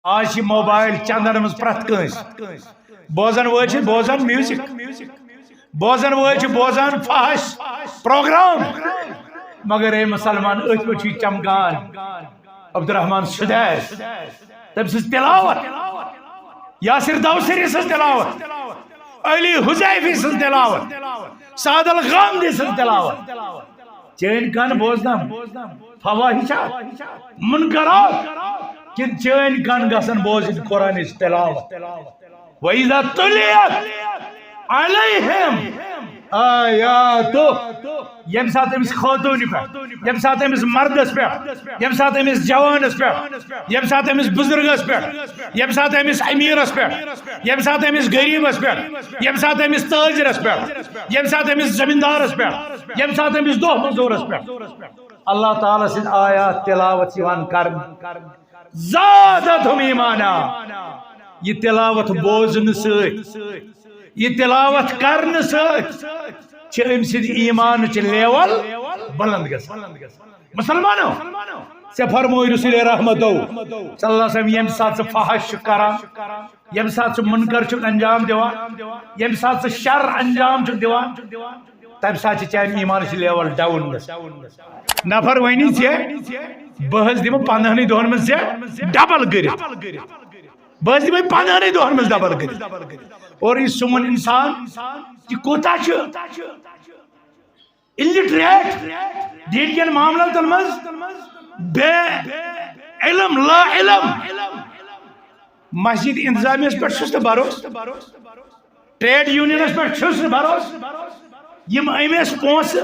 آج موبائل چندن مز پرت کنس بوزن وچ بوزن میوزک بوزن وچ بوزن فحش پروگرام مگر اے مسلمان اتھ وچ چمکان عبدالرحمان سدیس تم سز تلاوت یاسر دوسری سز تلاوت علی حذیفی سز تلاوت سعد الغامدی سز تلاوت چین کان بوزنا فواحشات منکرات کن چین کان گسن بوزن قرآن تلاوت وَإِذَا تُلِيَتْ عَلَيْهِمْ آیاتو یم سات امس خاتون پہ یم سات امس مردس پہ یم سات امس جوانس پہ یم سات امس بزرگس پہ یم سات امس امیرس پہ یم سات امس غریبس پہ یم سات امس تاجرس پہ یم سات امس زمیندارس پہ یم سات امس دہ مزدورس پہ اللہ تعالی سن آیات تلاوت یوان کرن زادتہم ایمانا یہ تلاوت بوزن ست یہ تلاوت کرن ست ام سد ایمان چ لیول بلند گس مسلمانو سے فرمو رسول رحمتو صلی اللہ علیہ وسلم یم سات فحش کران یم سات منکر چھ انجام دیوان یم سات شر انجام چھ دیوان تم سات چین ایمان چ لیول ڈاؤن گس نفر ونی ژے بہز دم 15 دہن من ژے ڈبل کرت بہز دم 15 دہن من ڈبل کرت اور یہ سون انسان یہ کوتا چھ الٹریٹ دین کن معاملاتن مز بے علم لا علم مسجد انتظامیہ پہ چھس بھروس ٹریڈ یونینس پہ چھس بھروس یم امس پونس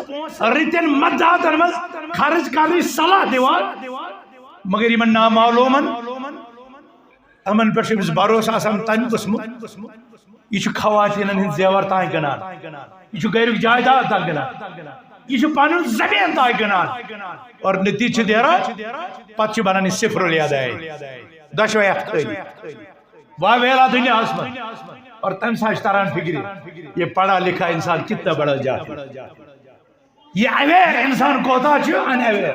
رتن مدداتن مز خرچ کرنے صلاح دیوان مگر یمن نامعلومن امن پہ بھروس آسان تمہ قسم یہ خواتین ہند زیور تان گنان یہ گھرک جائیداد تان گنان یہ پن زمین تان گنان اور نتیجہ نیران پتہ بنان صفر الیدین دشویت واہ ویلا دنیا من اور تم ساتھ تران فکری یہ پڑھا لکھا انسان کتنا بڑا جاتا یہ اویر انسان کوتا ان اویر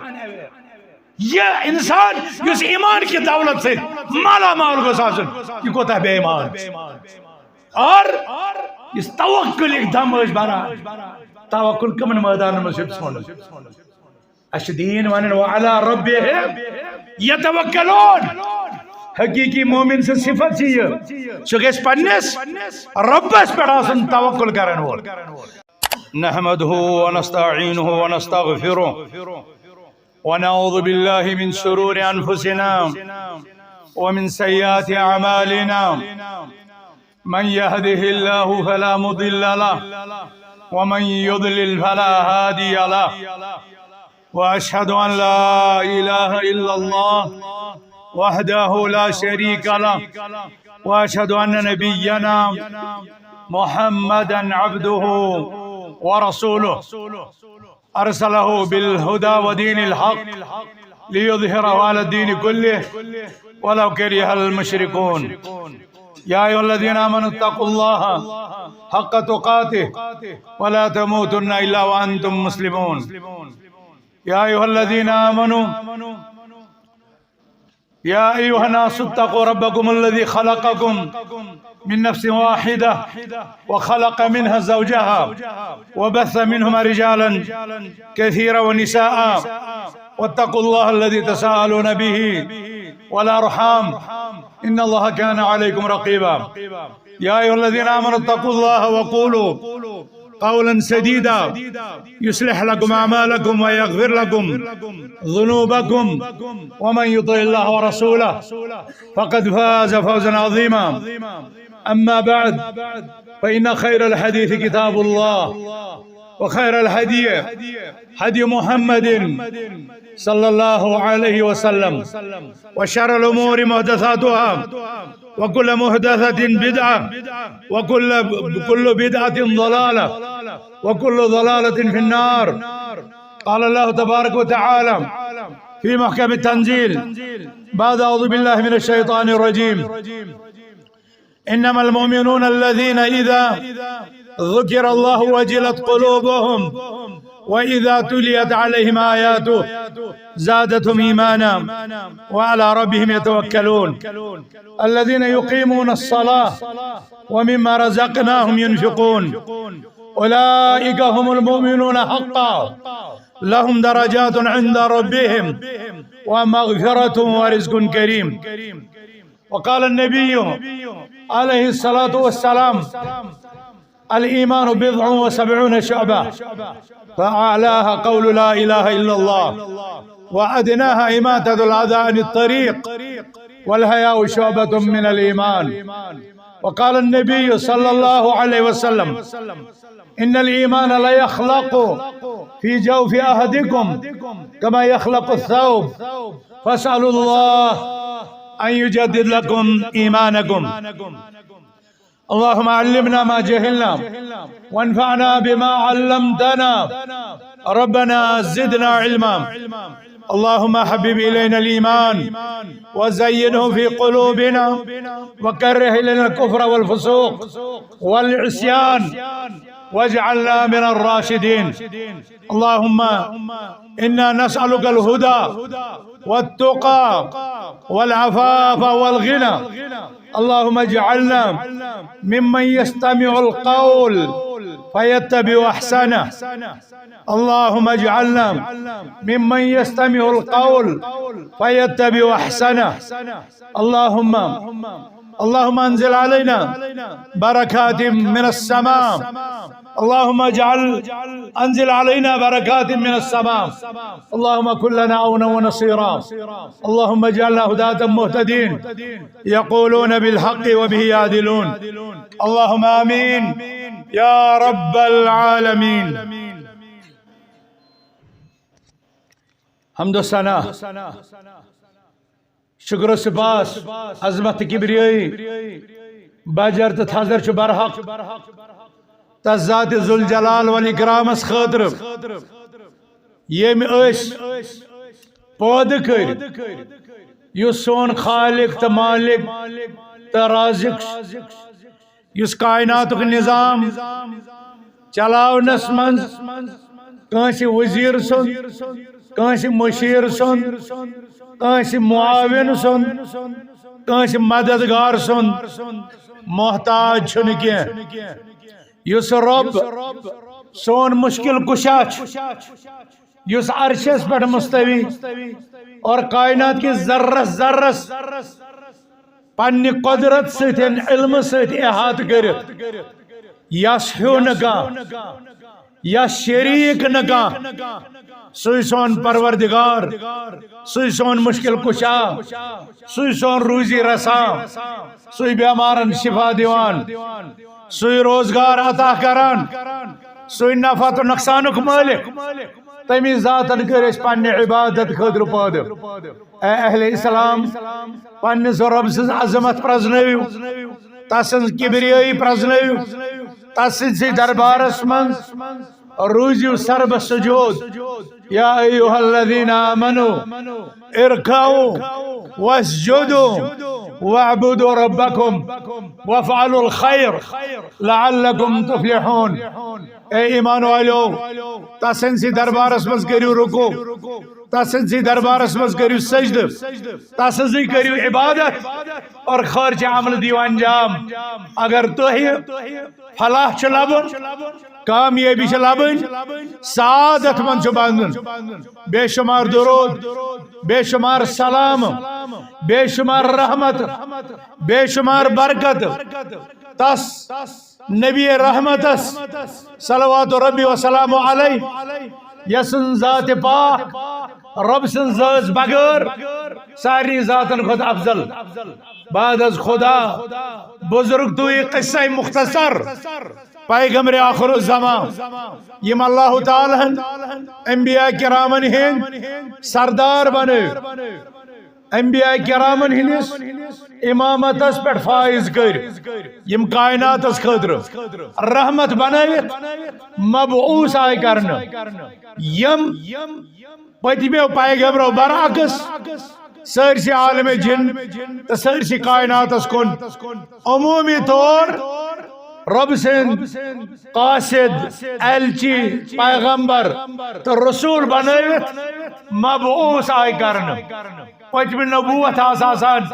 یہ انسان جس ایمان کی دولت سے مالا مال کو سازن یہ کوتا بے ایمان اور اس توکل ایک دم اس بنا توکل کمن میدان میں شب سن اشدین ونن وعلى ربهم يتوکلون حقیقی مومن سے صفت چیئے چگیس پنیس ربس پر آسن توکل کرن وول نحمده ونستعینه ونستغفره ونعوذ بالله من شرور انفسنا ومن سیئات اعمالنا من يهده الله فلا مضل له ومن يضلل فلا هادي له واشهد ان لا اله الا الله وحده لا شريك له واشهد ان نبينا محمدا عبده ورسوله ارسله بالهدى ودين الحق ليظهره على الدين كله ولو كره المشركون يا ايها الذين امنوا اتقوا الله حق تقاته ولا تموتن الا وانتم مسلمون يا ايها الذين امنوا يا أيها الناس اتقوا ربكم الذي خلقكم من نفس واحدة وخلق منها زوجها وبث منهما رجالا كثيرا ونساء واتقوا الله الذي تساءلون به والأرحام إن الله كان عليكم رقيبا يا أيها الذين آمنوا اتقوا الله وقولوا قولا سديدا يصلح لكم أعمالكم ويغفر لكم ذنوبكم ومن يطع الله ورسوله فقد فاز فوزا عظيما أما بعد فإن خير الحديث كتاب الله وخير الهدي هدي محمد صلى الله عليه وسلم وشر الأمور محدثاتها وكل محدثة بدعة وكل بدعة ضلالة وكل ضلالة في النار قال الله تبارك وتعالى في محكم التنزيل بعد أعوذ بالله من الشيطان الرجيم إنما المؤمنون الذين إذا ذكر الله وجلت قلوبهم وإذا تليت عليهم آياته زادتهم إيمانا وعلى ربهم يتوكلون الذين يقيمون الصلاة ومما رزقناهم ينفقون أولئك هم المؤمنون حقا لهم درجات عند ربهم ومغفرة ورزق كريم. وقال النبي عليه الصلاة والسلام الإيمان بضع وسبعون شعبة فأعلاها قول لا إله إلا الله وأدناها إماتة الأذى عن الطريق والحياء شعبة من الإيمان. وقال النبي صلى الله عليه وسلم إن الإيمان لا يخلق في جوف أحدكم كما يخلق الثوب فاسألوا الله أن يجدد لكم إيمانكم. اللهم علمنا ما جهلنا وانفعنا بما علمتنا ربنا زدنا علما. اللهم حبب إلينا الإيمان وزينه في قلوبنا وكره إلينا الكفر والفسوق والعصيان واجعلنا من الراشدين. اللهم إنا نسألك الهدى والتقى والعفاف والغنى. اللهم اجعلنا ممن يستمع القول فيتبع أحسنه. اللهم اجعلنا ممن يستمع القول فيتبع أحسنه. اللهم انزل علينا بركات من السماء. اللهم انزل علينا بركات من السماء. اللهم كن لنا عونا ونصيرا. اللهم اجعلنا هداة مهتدين يقولون بالحق وبه يعدلون. اللهم آمين يا رب العالمين. حمد و ثنا شکر و سپاس عظمت کبریائی بجر تو تھزر چھ برحق تس ذات ذوالجلال والاکرام اس خاطر یم پود کر یس سون خالق تو مالک تو رازق یس کائنات نظام چلاونس من کانسی وزیر سن کانسی مشیر سن کانسی معاون سن کانسی مددگار سن محتاج چھن کی یس رب سون مشکل کشا یس عرشس پر مستوی اور کائنات کی ذرس ذرس پنی قدرت ستن علم ست احاط کرت یس ہیو نکا یس شریک نکا سوی سون پروردگار سوی سون مشکل کشا سوی سون روزی رسا سوی بیمارن شفا دیوان سوی روزگار عطا کران سوی نفع تو نقصانک مالک تمی ذاتن کرش پنی عبادت خدر پاد. اے اہل اسلام پنی رب سز عظمت پرزنویو تسن کبریائی پرزنویو تسن سی دربارس من روزیو سرب سجود. یا ایوہ الذین آمنوا ارکعوا واسجدوا واعبدوا ربکم وافعلوا الخیر لعلکم تفلحون. اے ایمان والو تسن سی دربارس مز کریو رکو تسن سی دربارس مز کریو سجد تسن سی کریو عبادت اور خرچ عمل دیو انجام. اگر تو ہی فلاح چھ لبن کامیابی چھ لبن سعادت مند چھ بندن بے شمار درود بے شمار سلام بے شمار رحمت بے شمار برکت تس نبی رحمتس صلوات ربی وسلام علیہ یسن ذات پاک رب سن ذات بغیر ساری ذاتن خود افضل بعد از خدا بزرگ توی قصہ مختصر پیغمبر آخر الزمان یم اللہ تعالی انبیاء کرامن ہند سردار بنے انبیاء کرامن ہندس امامت اس پر فائز کر یم کائنات اس خدر رحمت بنائیت مبعوث آئی کرنا یم پتیمیو پیغمبرو برعکس سرسی عالم جن تو سرسی کائنات اس کن عمومی طور رب سند قاصد الچی پیغمبر تو رسول بنوت مبعوث آئی کرن پتم نبوت آسان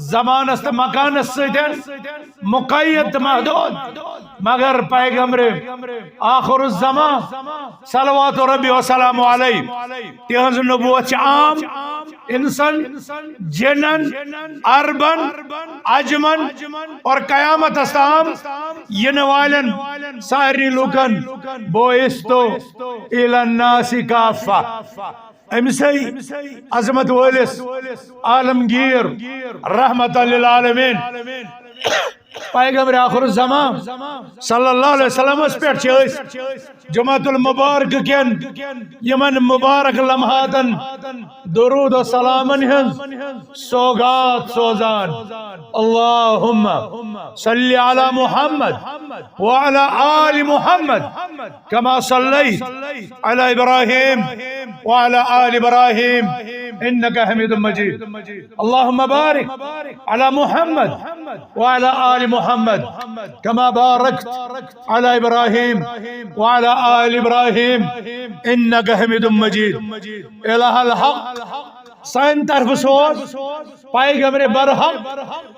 زمانس تو مکانس ستن مقید محدود مگر پیغمبر آخر الزمان صلوات ربی وسلام علیہ تہذ نبوت عام انسان جنن عربن عجمن اور قیامت استام ین والن ساری لوکن بوئستو الی الناس کافہ امسی عظمت والس عالمگیر رحمت للعالمین پیغمبر آخر الزمان صلی اللہ علیہ وسلم اس پر جمعۃ المبارک کن یمن مبارک لمحاتن درود و سلامن سوگات سوزان اللہم صلی علی محمد وعلی آل محمد کما صلیت علی ابراہیم وعلی آل ابراہیم انکا حمید مجید اللہم بارک علی محمد وعلی آل محمد كما باركت على إبراهيم وعلى آل إبراهيم إنك حميد مجيد إله الحق سائن طرف سوز پیغمبر برحق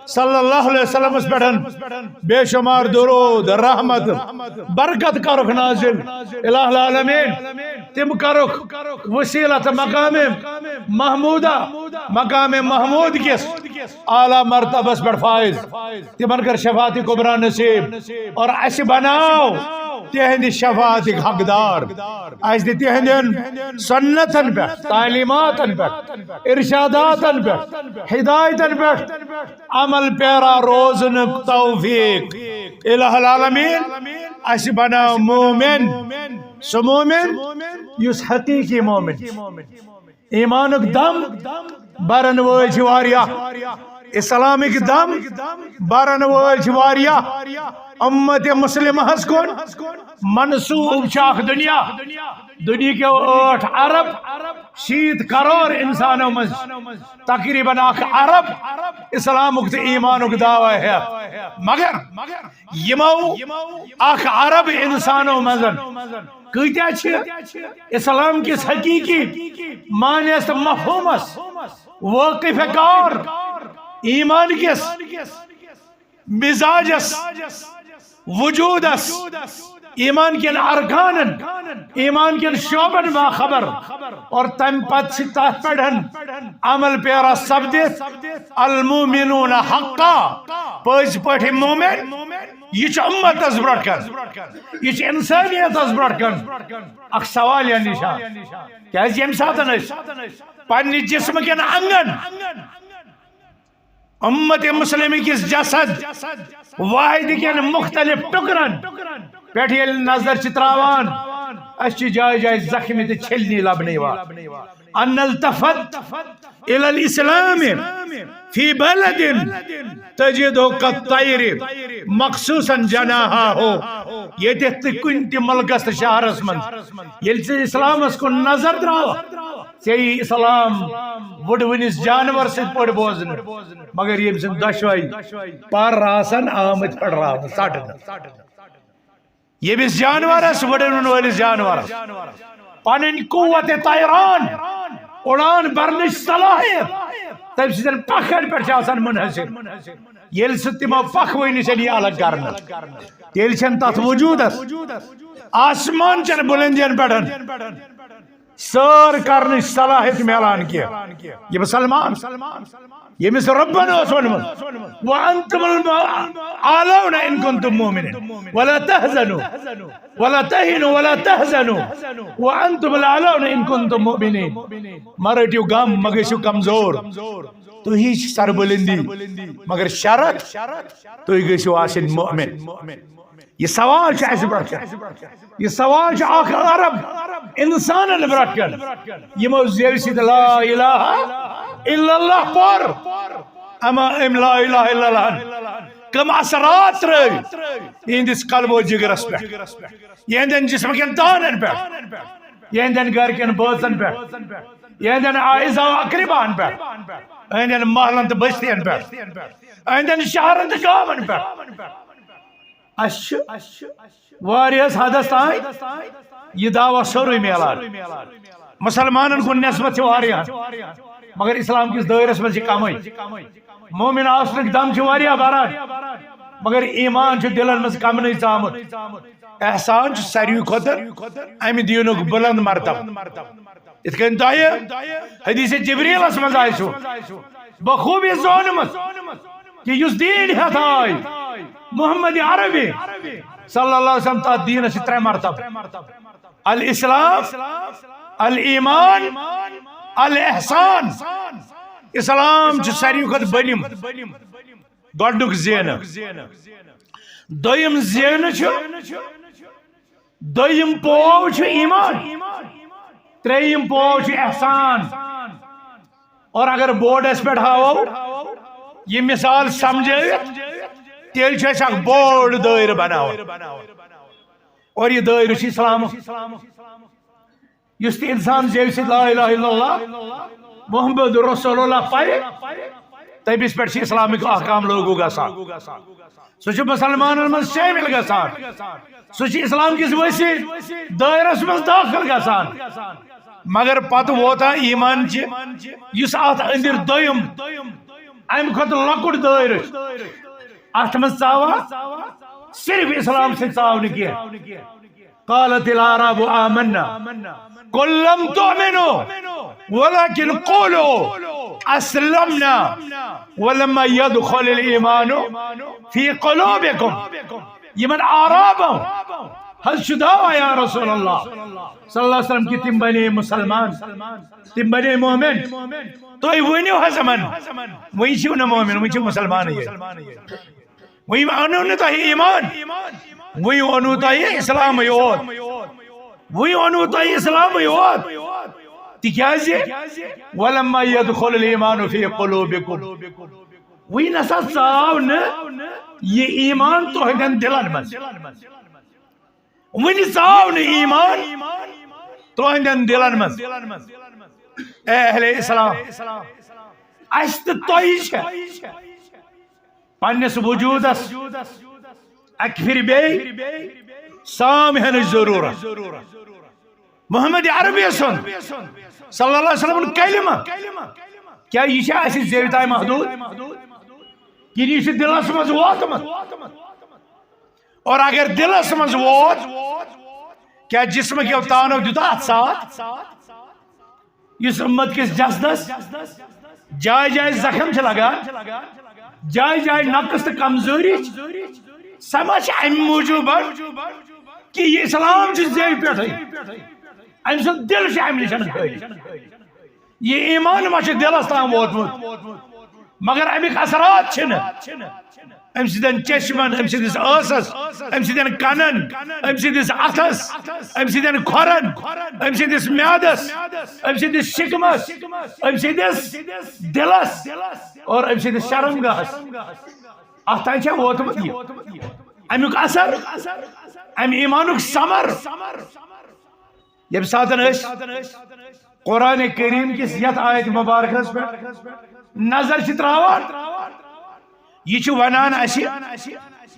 صلی اللہ علیہ وسلم اس بیٹھن بے شمار درود رحمت برکت کرک نازل الہ العالمین تم کرک وسیلت مقام محمودہ مقام محمود کس اعلی مرتبہ اس بیٹھ فائز تمن کر شفاعت کبرا نصیب اور اس بناو تہند شفاعت حقدار اس دی تہندن سنتن پہ تعلیماتن پہ ارشاداتن پہ ہدایتن پہ عمل پیرا روزن توفیق الہ العالمین اس بناو مومن سو مومن یس حقیقی مومن ایمانک دم برن وول چھ واریاہ اسلامک دم برن وول چھ واریاہ امت مسلمہ ہس کن منصوب چاک دنیا کے 8 ارب 60 کروڑ انسانوں مز تقریباً عرب اسلامک تو ایمانک دعوی ہے مگر یمو اخ عرب انسانوں مزن کتیا اسلام کس حقیقی معنیس مفہومس واقف کار ایمان کس مزاجس وجودس ایمان کن ارکانن ایمان کن شعبن باخبر اور تم پت تحت پڑھن عمل پیرا سبدت المومنون حقا پز پٹھ مومن یہ امت از برٹ کن یہ انسانیت از برٹ کن اخ سوال یا نشان کیا یم ساتن پنی جسم کن انگن امت مسلم کس جسد واحد کن مختلف ٹکرن پیٹھ یل نظر چتراوان اس جائے جائے زخمی تے چھلنی لبنی وا ان التفت الى الاسلام فی بلد تجدو قطیر مخصوصا جناہا ہو یہ دیکھتے کنتی ملکست شہرس من یل سے اسلام اس کو نظر دراو چاہیے اسلام وڈ ونس جانور سے پڑ بوزن مگر یہ سن دشوائی پار راسن آمد پڑ رہا ساٹھن یہ بھی جانور ہے وڈن والی جانور پانن قوت طیران اڑان برنش صلاحیت تب سے پکھر پر چاسن منحصر یل ستمو پکھوئی چلی الگ کرنا یل چھن تات وجود آسمان چن بلندین پڑھن سر کرنش صلاحیت میلان کیا یہ مسلمان یہ مثل ربنا وسلم وانتم العالون ان کنتم مؤمنین ولا تهزنوا ولا تهنوا ولا تحزنوا وانتم العالون ان کنتم مؤمنین مرٹیو غم مگشو کمزور تو ہی سر بلندی مگر شرط تو ہی گشو آسن مؤمن یہ سوال ایسے بڑھ یہ سوال آخر عرب انسان برٹ کر یہ موزیر سید لا الہ الا اللہ پر اما ام لا الہ الا اللہ کم اثرات رہی یہ اندس قلب و جگرس پہ یہ اندن جسم کن تانن پہ یہ اندن گھر کن بوزن پہ یہ اندن آئزہ و اقربان پہ اندن محلن تو بستین پہ اندن شہرن تو گامن پہ واریس حدس تائیں یہ دعویٰ سوری میلان مسلمانن کو نسبت واریاں مگر اسلام کس دائرس میں کمی مومن آسنک دم واریاہ بران مگر ایمان دلن مز کم نہیں ژامت احسان ساروی کھوتر امہ دینک بلند مرتب ات کن تہ حدیث جبریلس مز آسو بخوبی زونمت کہ اس دین ہتھ آئی محمد عربی صلی اللہ علیہ وسلم تا دین سے 3 مرتب الاسلام الایمان الاحسان اسلام ساروی کھت بنم گۄڈنیُک زینہ دویم زینہ دویم پو ایمان تریم پو احسان اور اگر بورڈس پہ ہاو یہ مثال سمجھے تیل اخ بوڑ دائر بناو اور یہ دائر اسلام اس انسان زیو سی لا الہ الا اللہ محمد رسول اللہ پائے تبس پہ اسلامک احکام لوگو گسان سہ مسلمان من شامل گسان سہ اسلام کس وسیع دائرس من داخل گسان مگر پتہ ووتا ایمان اس ات اندر دویم ام کھت لکٹ دائر ات من ژاوا صرف اسلام سے ژاو کی قالت العرب آمنا قل لم تؤمنوا ولكن قولوا اسلمنا ولما يدخل الايمان في قلوبكم يمن اعرابهم هل شدوا يا رسول الله صلى الله عليه وسلم کی تم بنے مسلمان تم بنے مومن تو ونیو حسمن وہی چھو نہ مومن وہی چھو مسلمان ہے وہی انو نہ تہ ایمان وہی انو تہ اسلام یوت وہی انو تہ اسلام یوت تکیاز ولما يدخل الايمان في قلوبكم وہی نسا ژاو نہ یہ ایمان تو ہن دلن من وہی ژاو نہ ایمان تو ہن دلن من اے اہل اسلام است تویش پنس وجودس اکفر بے سامحن ضرورت محمد عربی سن صلی اللہ علیہ وسلم کلمہ کیا یہ اسی زیوتائے محدود کہ یہ دلس مز ووتمت اور اگر دلس مز ووت کیا جسم کی اوتانو دیتا ات ساتھ اس امت کس جسدس جائے جائے زخم لگا جائے جائے نقص کمزوری سمجھ ام موجود کہ یہ اسلام زیو پہ ام سن دل ام نشن یہ ایمان ما دلس تام ووتمت مگر امیک اثرات ام سن چشمن ام سندس ٲسس ام سن کنن ام سندس اتھس ام سن کھورن ام سندس میادس ام سندس شکمس ام سندس دلس اور ام سندس شرمگاہس ات تان ووتمت یہ امیک اثر ام ایمانک ثمر یم ساتن قرآن کریم کس یت آیت مبارکس پہ نظر تراوان یہ ونان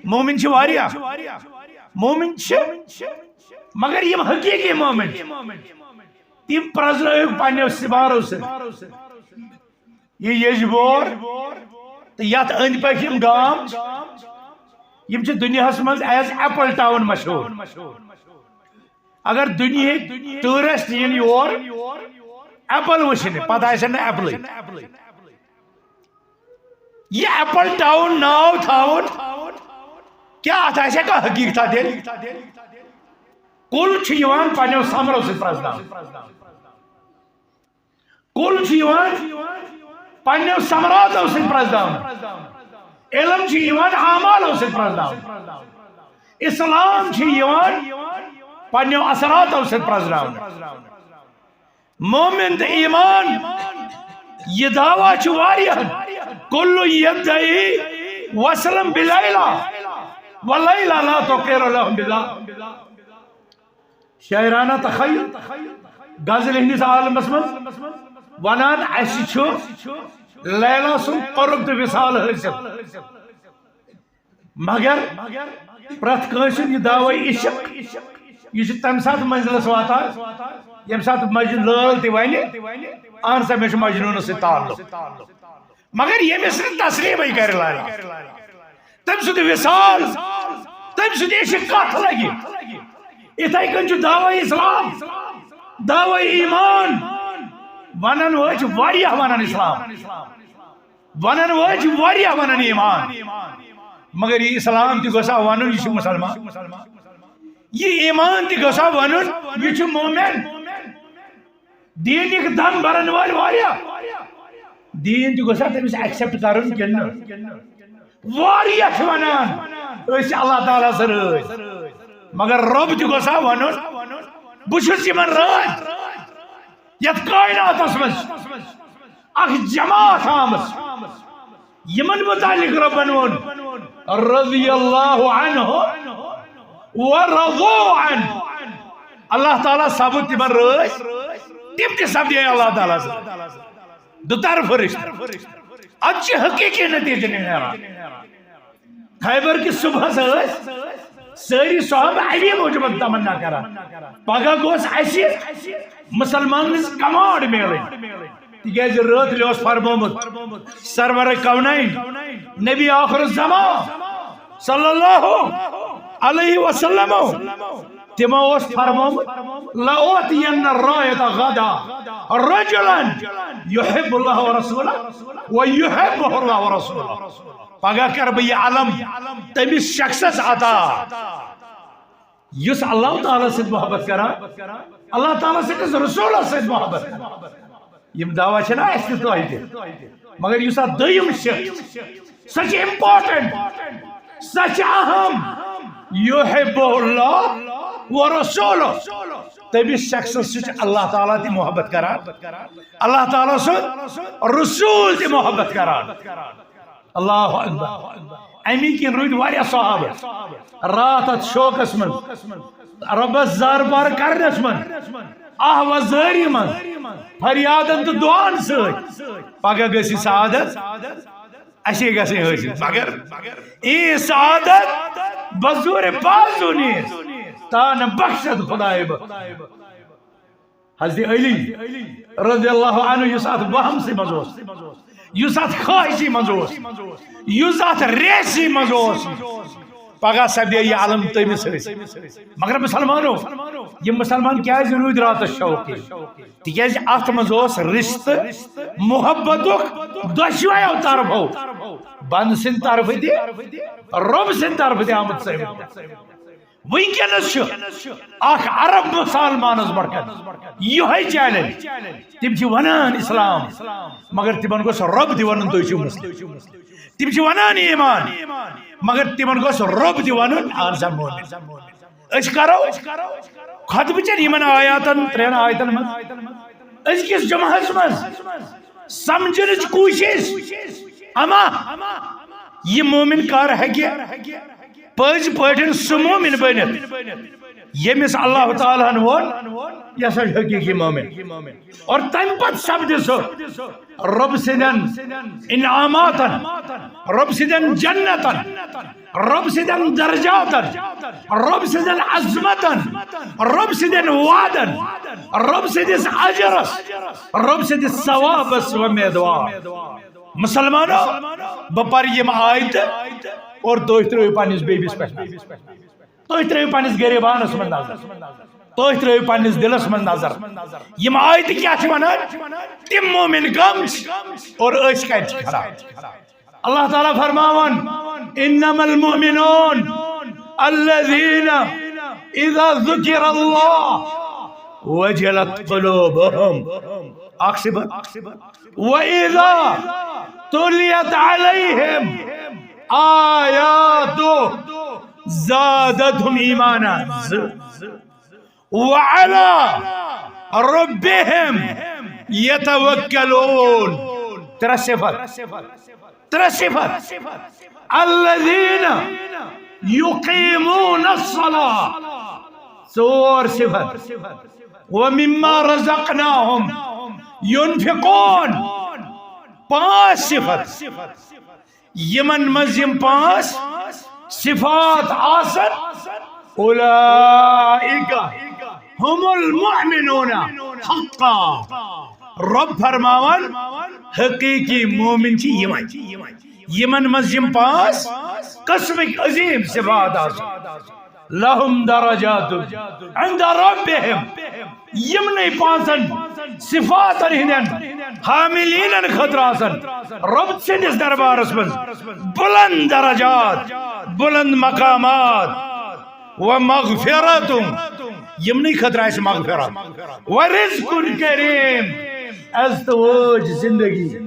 مومن واریاہ مومن مگر یم حقیقی مومن تم پرزنک پنو سبارو سے یہ یجبور یت اند پک گام یم دنیا مز ایز ایپل ٹاؤن مشہور اگر دنیا ٹورسٹ ین یور ایپل وچھنے پتہ آسن ایپل یہ ایپل ٹاؤن ناو تھاون کیا آتا ہے کہ حقیقت دل کل چھیوان پانیو سامرو سے پرزدان کل چھیوان پانیو سامراتو سے پرزدان علم چھیوان عامالو سے پرزدان اسلام چھیوان پانیو اثراتو سے پرزدان مومن ایمان یہ دعویٰ چواریہ کل یدعی وسلم بلیلہ ولیلہ لا تقیر لهم بلا شاعرانہ تخیل غزل ہندس عالم اسمن ونان اسی چھو لیلہ سن قرب تو وصال حاصل مگر پرت کنس یہ دعوی عشق یہ تمہ سات منزلس واتان یم سات لال تہ ون اہن سا مے مجنون سے تعلق مگر یمس تسلیم کر لاری تم سند وصال تم سند عشق کت لگی اتھے کن دعوی اسلام دعوی ایمان ونن وچ واریاہ ونن اسلام ونن وچ واریاہ ونن ایمان مگر یہ اسلام تہ گوسا ونن یہ مسلمان یہ ایمان تہ گوسا ونن یہ مومن دینک دم برن وال واریاہ دین تہ گوسا تمس ایکسپٹ کرن کن واریاہ ونان اس اللہ تعالی سر مگر رب تہ گوسا ونن بچس یمن رات یت کائناتس مز اخ جماعت آمس یمن متعلق ربن ون رضی اللہ عنہ ورضوا عنہ اللہ تعالیٰ ثابت تمن رس تم تہ سپدے اللہ تعالیٰ سے دو طرف رشتہ اتھ حقیقی نتیجہ نیران خیبر کس صبح ساری صحابہ امی موجود تمنا کران پگہ گوس اسی مسلمان کمانڈ ملن تکیاز رات لیوس فرمومت سرور کونین نبی آخر الزمان صلی اللہ علیہ وسلم تمو اس فرمومت لأوتین الرایت غدا رجلا يحب اللہ ورسولہ ويحبه اللہ ورسولہ پگہ کر بہ علم تمس شخصس عطا یس اللہ تعالی سے محبت کران اللہ تعالی سے رسول سے محبت یم دعوی چھنا اس تہ مگر یس دویم شخص سچ امپورٹنٹ سچ اہم یحب اللہ ورسولہ تمس شخصس سے اللہ تعالی تہ محبت کران اللہ تعالی سے رسول تہ محبت کران اللہ اکبر امی کن رود واریاہ صحابہ رات ات شوقس من ربس زار بار کرنس من آہ وزاری من فریادن تو دعان ست پگہ گسی سعادت اسی گسی حاصل مگر ای سعادت بزور بازو نیز تان بخشد خدای حضرت علی رضی اللہ عنہ یس ات وہم سے مزوس یس ات خواہشی مزوس یس ات ریسی مزوس پگہ سپدے یہ علم تمس مگر مسلمانو یہ مسلمان کیا رود رات شوقی تکیاز ات مز رشتہ محبت دشویو طرفو بند سند طرف تہ رب سند طرف تہ آمت ثابت ونکس اخ عرب مسلمانس برکت یہ چیلنج تم ونان اسلام مگر تمن گوس رب تہ ونن تھی مسلم تم ونان ایمان مگر تمن گوس رب تہ ونن آن سا مومن اس کرو ختم چن یمن آیاتن ترین آیتن من ازکس جمعس من سمجھنچ کوشش اما یہ مومن کار ہیکہ پز پٹن سہ مومن بنت یمس اللہ تعالیٰ ون یہ سا حقیقی مومن اور تم پت سپد سہ رب سندن انعاماتن رب سندن جنتن رب سندن درجاتن رب سندن عظمتن رب سندن وعدن رب سندس اجرس رب سندس ثوابس ومیدوار مسلمانو بپر یم آیت اور تھی ترو پنس بیبس پہ تھی ترو پنس غریبانس من نظر تھی ترو پنس دلس من نظر یم آیت کیا ونان تم مومن کم اور اس کت خراب اللہ تعالیٰ فرماون انما المؤمنون الذين اذا ذكر الله وجلت قلوبهم واذا تليت عليهم آیاتو زادتهم ایمانا وعلى ربهم يتوكلون ترى صفت الذين يقيمون الصلاة سور صفت ومما رزقناهم ينفقون پانچ صفت یمن مزیم پانچ صفات آسن اولئک هم المؤمنون حقا رب فرماون حقیقی مومن چی یمن مز یم پانچ قسمک عظیم صفات آسن لهم درجات عند ربهم یمنی پانچن صفات ہندن حاملین خطر آسن رب سندس دربارس من بلند درجات بلند مقامات ومغفرت یمنی خطر آس مغفرت ورزق کریم از توج زندگی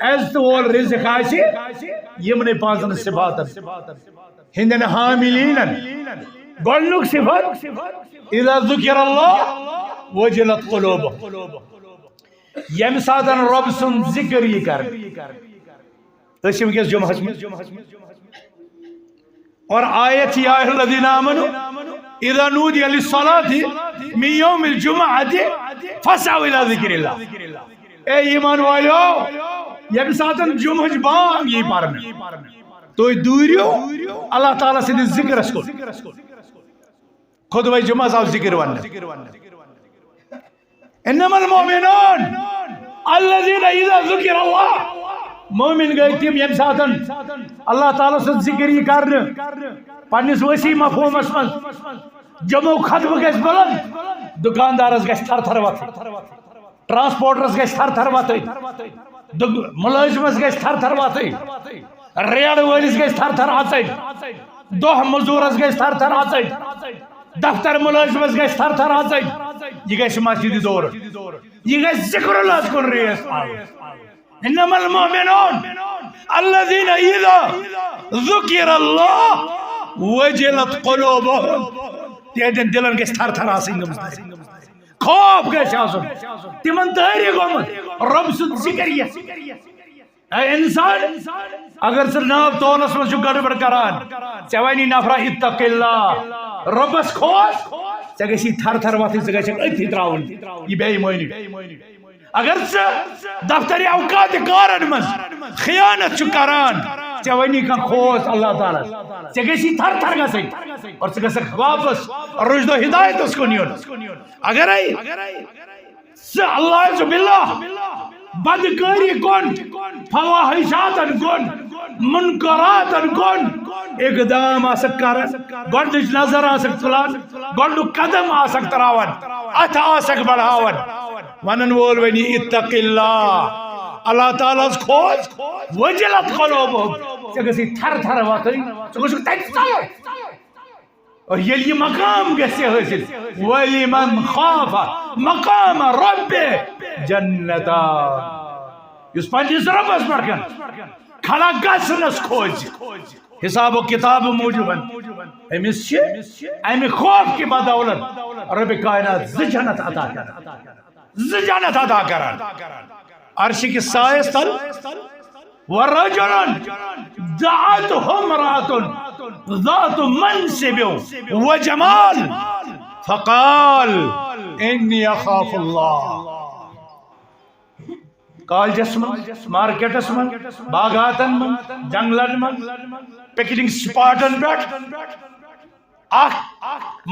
از تول رزق آس یمنی پانچن صفات ہندن حاملین گلنک صفت اذا ذکر اللہ وجلت قلوبهم یم ساتن رب سن ذکر یہ کر تشم کس جمعہ اور آیت یا الذین آمنوا اذا نودی للصلاة من یوم الجمعة فاسعوا الى ذکر اللہ اے ایمان والو یم ساتن جمعہ بانگ یہ پڑھنا تو دوریو اللہ تعالیٰ سے ذکر اس کو خود وہی جمعہ صاحب ذکر ون انما المؤمنون الذين اذا ذکر اللہ مومن گئی تم یم ساتن اللہ تعالیٰ سے ذکر یہ کرنے پنس وسیع مفہومس من جمع ختم گژھِ بلند دکاندارس گژھِ تھر تھر وتھ ٹرانسپورٹرس گژھِ تھر تھر وتھ ملازمس گژھِ تھر تھر وتھ ریڑ ولس گژھِ تھر تھر اژٕنۍ دۄہ مزدورس گژھِ تھر تھر اژٕنۍ دفتر ملازمس گژھِ تھر تھر اژٕنۍ یہ گژھِ مسجد دور یہ گژھِ ذکر اللہ کن ریس انما المؤمنون الذين اذا ذکر اللہ وجلت قلوبهم تہندین دلن گژھِ تھر تھر آسٕنۍ خوف گژھِ آسُن تمن تٲری گوٚمُت رب سُنٛد ذکر یہ انسان اگر ژٕ ناو تولس منٛز چھُ گڑبڑ کران ژےٚ وَنی نفرا اتق اللہ رۄبس کھوژ ژےٚ گژھی تھر تھر وتھٕنۍ ژٕ گژھکھ أتھی تراوُن یہِ بے ایمٲنی اگر ژٕ دفتر اوقات کارن منٛز خیانت چھُ کران ژےٚ وَنی کانٛہہ کھوژ اللہ تعالیٰ ژےٚ گژھی تھر تھر گژھٕنۍ اور ژٕ گژھکھ واپس رشد و ہدایتس کُن یُن اگرے ژٕ اللہ باللہ بدکاری کن فواحشاتن کن منکراتن کن اقدام آسک کرن گوڑنچ نظر آسک تلان گوڑنک قدم آسک تراون ات آسک بڑھاون ونن وول ونی اتق اللہ اللہ تعالیٰ کھوج وجلت قلوبهم چگسی تھر تھر واتن چگسی تیت چلو اور یہ مقام گسی حاصل وَلِمَنْ خَافَ مقام رب جنتا اس پنجس ربس پڑکن کھڑا گسنس کھوج حساب و کتاب موجود امس امی خوف کی بدولت رب کائنات زجنت عطا کرن عرش کی سائے تل ورجل دعته امرأة ذات منصب وجمال فقال إني أخاف الله کالجس من مارکیٹس من باغاتن من جنگلن من پکنک سپاٹن پہ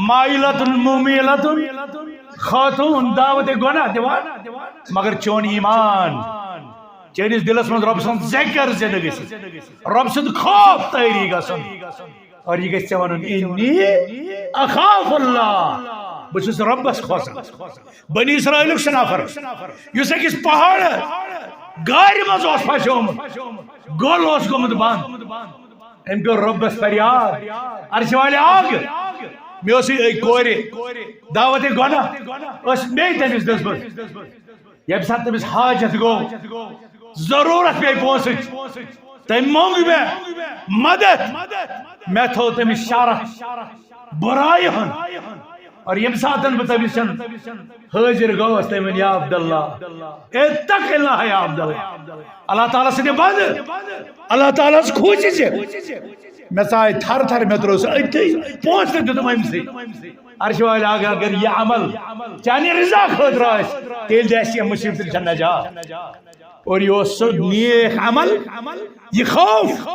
مائلتن ممیلتن خاتون دعوت گناہ دیوان مگر چون ایمان چینس دلس من رب سن ذکر زندگی رب سن خوف تیری گسن اور یہ گژھِ ونن انی اخاف اللہ بس ربس کھوژان بنی اسرائیل سنافر اس اکس پہاڑ گار مز پھسیومت گل گومت بند ام کور ربس فریاد عرش والے آگ مے کور دعوت گناہ اس مے تمس دسمت یم سات تمس حاجت گو ضرورت پہ پونسچ تم مونگ میں مدد میں تھو تمس شرح برائی ہن اور یم ساتن بہ تمس حاضر گوس تم یا عبداللہ اتق اللہ یا عبداللہ اللہ تعالیٰ سے بند اللہ تعالیٰ سے کھوچی سے میں چاہے تھر تھر میں تروس اتھی پہنچتے دیتم ام سے عرش والے اگر یہ عمل چانی رضا خود رائس تیل جیسی مصیبت چھ نجات اور یہ سو نیک عمل یہ خوف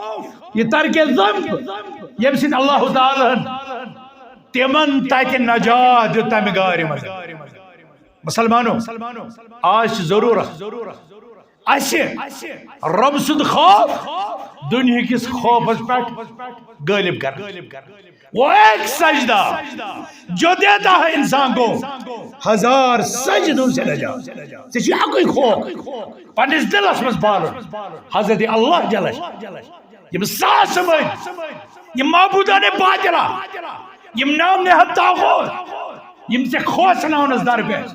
یہ ترک ذنب یم سید اللہ تعالی تمن تک نجات دیت تمہ گارِ مز مسلمانوں آج ضرورت اس رب سند خوف دنیا کس خوفس پہ غالب کر وہ ایک سجدہ جو دیتا ہے انسان کو 1000 سجدوں سے نجات ژےٚ حقی خوف پنس دلس مز بالن حضرت اللہ جل یم ساس یم معبودان باطلہ یم نام نہاد طاغوت یم ژےٚ کھوژناونس درپیش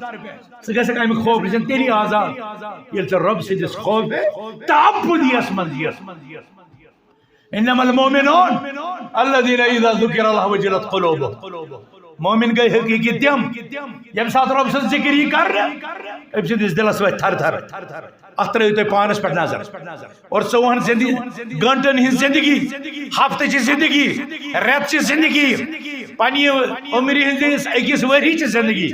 ژٕ گژھکھ امیُک خوف رٔچھِتھ تیٚلی آزاد ییٚلہِ ژےٚ رۄب سٕنٛدِس خوفے تعبُدیَس منٛز یِیَس انما المؤمنون الذين اذا ذكر الله وجلت قلوبهم مومن گئی حقیقی تم یم سات رب سن ذکر یہ کر ام سندس دلس وتھ تھر تھر ات ترٲیِو تُہۍ پانس پٮ۪ٹھ نظر اور 24 گھنٹن ہٕنٛز زندگی ہفتٕچ زندگی رٮ۪تچہِ زندگی پننہِ عمرِ ہٕنٛدِس أکِس ؤریِچ زندگی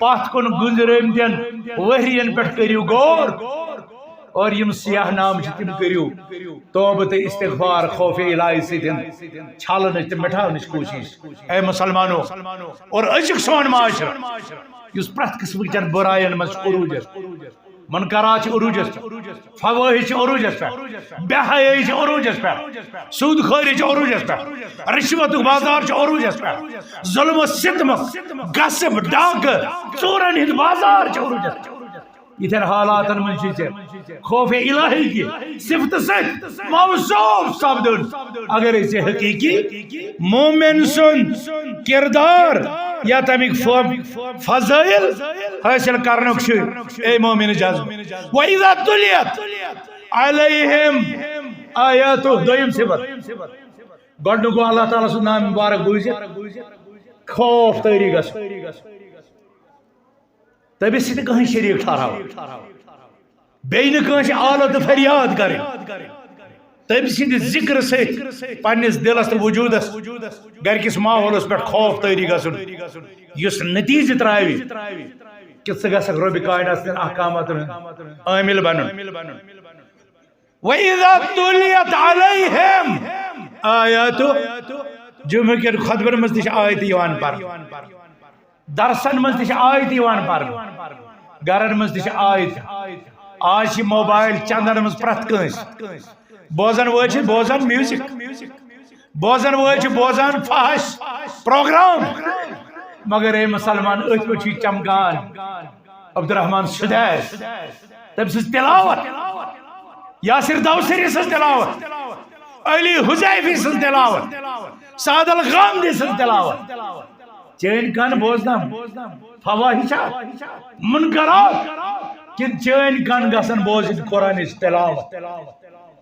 پتھ کُن گُزرٲمتٮ۪ن ؤرین پٮ۪ٹھ کٔرِو غور اور یم سیاہ نام تم کرو توبہ تو استغفار خوف الہی ستن چھالنچ تو مٹھاونچ کوشش اے مسلمانوں اور ازیک سون معاشرہ اس پرت قسم چن برائن مز عروجس منکرات عروجس فواحش عروجس پہ بے حیائی عروجس پہ سود خوری عروجس پہ رشوت بازار عروجس پہ ظلم و ستم غصب ڈاکہ ژورن ہند بازار عروجس اتھن حالاتن من خوف الہی کی صفت ست موصوف سپدن اگر اسے حقیقی مومن سن کردار یا تمیک فضائل حاصل کرنک چھ اے مومن جذب وَإِذَا تُلِيَتْ عَلَيْهِمْ آیاتُ دویم صفت گۄڈنیُک گوٚو اللہ تعالیٰ سُنٛد نام مبارک بوٗزِتھ خوف تٲری گژھُن تٔمِس سۭتۍ کٕہٕنۍ شریٖک ٹھہراوُن بیٚیہِ نہٕ کٲنٛسہِ آلو تہٕ فریاد کَرٕنۍ تٔمۍ سٕنٛدِ ذِکرٕ سۭتۍ پننِس دِلس تہٕ وجوٗدس گرِکِس ماحولس پٮ۪ٹھ خوف تٲری گژھُن یُس نتیٖجہٕ ترٛاوِ کہِ ژٕ گژھکھ رۄبہِ کائنات سٕنٛدٮ۪ن احکاماتن ہُنٛد عٲمِل بنُن وَإِذَا تُلِيَتْ عَلَيْهِمْ آیاتُ جمعہ کٮ۪ن خطبن منٛز تہِ چھِ آیتہٕ یِوان پرنہٕ درسن مز تہ آیت یوان پرنہٕ گرن مز تہ آیت آج موبائل چندن مز پرت کنس بوزن وٲلۍ چھِ بوزان میوزک بوزن وٲلۍ چھِ بوزان فحش پروگرام مگر اے مسلمان أتھۍ پٲٹھۍ چھُ چمکان عبدالرحمان سُدیس تٔمۍ سٕنٛز تلاوت یاسر دوسری سٕنٛز تلاوت علی حذیفی سٕنٛز تلاوت سعد الغامدی سٕنٛز تلاوت چین کان بوزنم فواحشات منکرات کن چین کان گسن بوزن قرآن تلاوت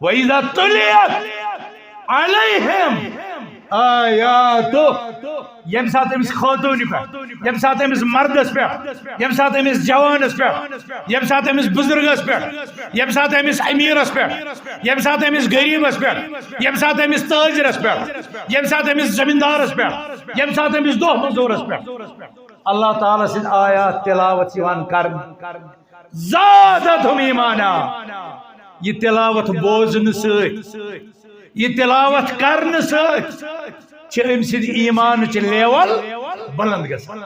وَإِذَا تُلِيَتْ عَلَيْهِمْ آیاتُ یم سات امس خاتون پہ یم سات امس مردس پہ یم سات امس جوانس پہ یم سات امس بزرگس پہ یم سات امس امیرس پہ یم سات امس غریبس پہ یم سات امس تاجرس پہ یم سات امس زمیندارس پہ یم سات امس دہ مزورس پہ اللہ تعالی سن آیات تلاوت یوان کرن زادتہم ایمانا یہ تلاوت بوزن ست یہ تلاوت کرن ست ام سد ایمان لیول بلند گژھان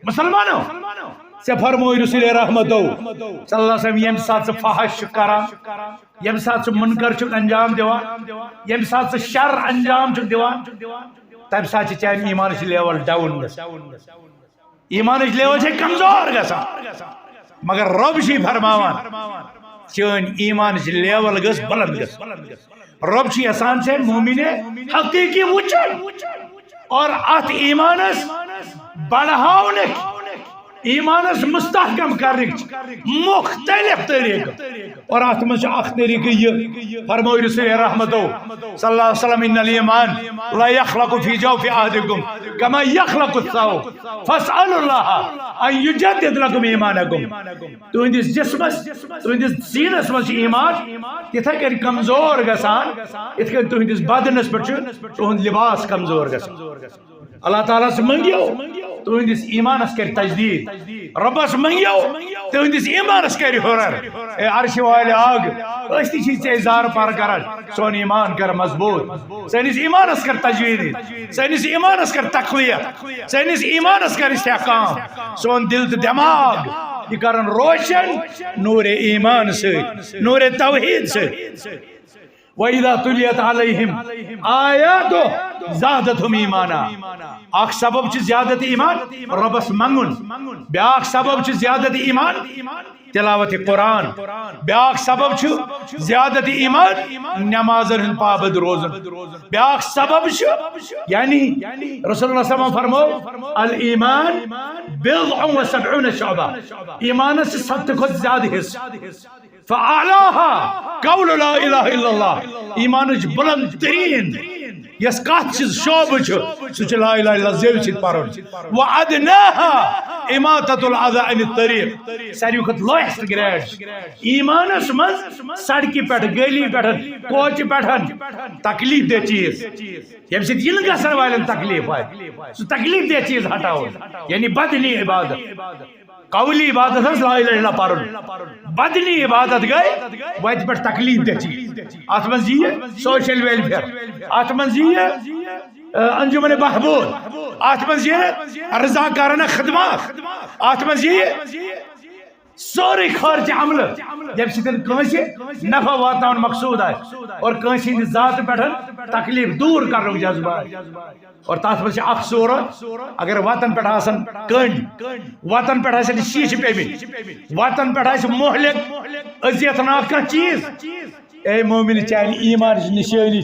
مسلمانوں ژے فرموو رسول رحمتو صلی اللہ علیہ وسلم یم سات فحش کران یم سات منکر چھُکھ انجام دِوان یم سات شر انجام چھُکھ دِوان تمہ سات چانہِ ایمانٕچ لیول ڈاؤن گژھان ایمانٕچ لیول چھے کمزور گژھان مگر رب چھ فرماوان چٲنۍ ایمانٕچ لیول گژھ بلند گژھ رب چھ یژھان ژےٚ مومنہِ حقیقی وٕچھُن اور اتھ ایمانس بڑھاونٕکۍ ایمانس مستحکم کرنٕکۍ مختلف طریقہٕ اور اتھ منٛز چھُ اکھ طریقہٕ یہِ فرموو رسول رحمتو صلی اللہ علیہ وسلم ان الایمان لا يخلق في جوف احدكم كما يخلق الثوب فاسألوا الله ان يجدد لكم ایمانكم تہنٛدِس جسمس تہنٛدِس سیٖنس منٛز چھُ ایمان تِتھے کٔنۍ کمزور گژھان یِتھ کٔنۍ تہنٛدِس بدنس پٮ۪ٹھ چھُ تُہنٛد لباس کمزور گژھان اللہ تعالیٰ سے منگیو تہندس ایمانس کر تجدید ربس منگو تہندس ایمانس کر ہرر اے عرش والے آگ اس تھی ژے زار پار کران سون ایمان کر مضبوط سانس ایمانس کر تجوید سانس ایمانس کر تقویت سانس ایمانس کر استحکام سون دل تو دماغ یہ کرن روشن نور ایمان سے نور توحید سے وَإِذَا تُلِيَتْ عَلَيْهِمْ آیَاتُ زَادَتْهُمْ ایمانا اخ سبب چھ زیادت ایمان ربس منگن بیاکھ سبب چھ زیادت ایمان تلاوت قرآن بیاکھ سبب چھ زیادت ایمان نمازن ہن پابند روزن بیاکھ سبب چھ یعنی رسول اللہ صلی اللہ علیہ وسلم فرمو الایمان بضع و سبعون شعبہ ایمان سے 70 کھت زیادہ حصہ فَأَعْلَاهَا قَوْلُ لَا إِلَهَ إِلَّا اللَّهِ ایمانج بلند ترین یس کات چیز شعب سچ لا الہ الا زیو چیز پارون وَعَدْنَاهَا اِمَاتَةُ الْعَذَا عَنِ الطَّرِيقِ ساریو کھت لویست گریڈ ایمانس مز سڑکی پیٹھ گلی پیٹھ کوچ پیٹھ تکلیف دے چیز یم سے دل گسن والن تکلیف آئے سو تکلیف دے چیز ہٹاؤ یعنی بدنی عبادت قولی عبادت ہے لا الہ الا پارون بدنی عبادت گئے وائد پر تکلیف دے چیز آتمن جی سوشل ویلفیئر آتمن جی انجمن بہبود آتمن جی رضاکارانہ خدمات آتمن جی سوری خارج عمل جب سیدن کنسی نفع واتناون مقصود ہے اور کنسی ذات پیٹھن تکلیف دور کرنک جذبہ ہے اور تاث میں سے اخ صورت اگر وطن پیٹھ آسن کنڈ وطن پیٹھ آسن شیش پہ بھی وطن پیٹھ آسن محلک عزیت ناکہ چیز اے مومن چاہیے ایمان نشانی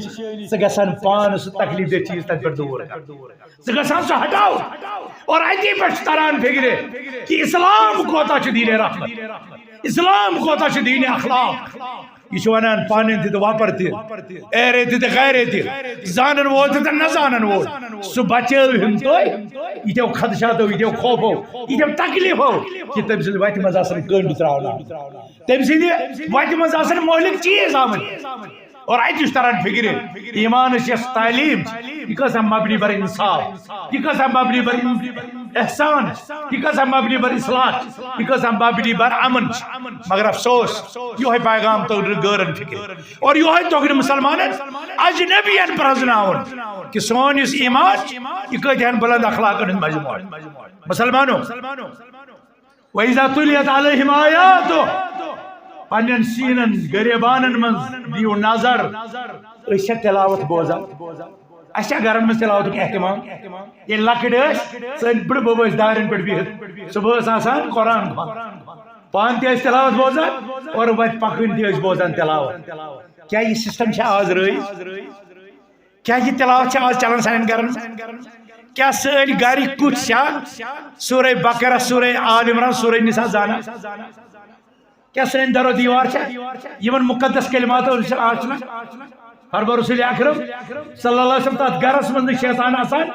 سے گسان پان سے تکلیف دے چیز تک پر دور سے گسان سے ہٹاؤ اور ایتی پر تران فکرے کہ اسلام کوتا چھ دین رحمت اسلام کوتا چھ دین اخلاق یہ چھوانان پانین تھی تو واپر تھی ایرے تھی تو غیرے تھی زانن وول تھی تو نزانن وول سو بچے ہم تو یہ تیو خدشات ہو یہ تیو خوف ہو یہ تیو تکلیف ہو کہ تم سے وقت مزاسن کنڈ تراؤنا تم سے وقت مزاسن مولک چیز آمن اور آئی جس طرح فکر ایمان شیخ تعلیم یہ کسا مبنی بر انصاف یہ کسا مبنی بر احسان یہ کسا مبنی بر اصلاح یہ کسا مبنی بر امن مگر افسوس یہ ہے پیغام تو گرن فکر اور یہ ہے تو مسلمان اجنبیان پر حضناون کہ سون اس ایمان یہ کتن بلند اخلاق مجموع مسلمانوں وَإِذَا تُلِيَتْ عَلَيْهِمْ آيَاتُ پنن سینن غریبانن من دیو نظر اس تلاوت بوزا اچھا گرن میں تلاوت کا اہتمام یہ لکڑ سن بڑ بوبس دارن پہ بہت صبح آسان قرآن پان تہ تلاوت بوزان اور وت پکن تہ بوزان تلاوت کیا یہ سسٹم آز رئی کیا یہ تلاوت آز چلان سان گرن کیا ساری گھر کچھ سورہ بقرہ سورہ آل عمران سورہ نساء زانا کیا سن در و دیوار یمن مقدس کلمات آچنا حرب رسول اکرم صلی اللہ علیہ وسلم تات گرس من شیطان آسان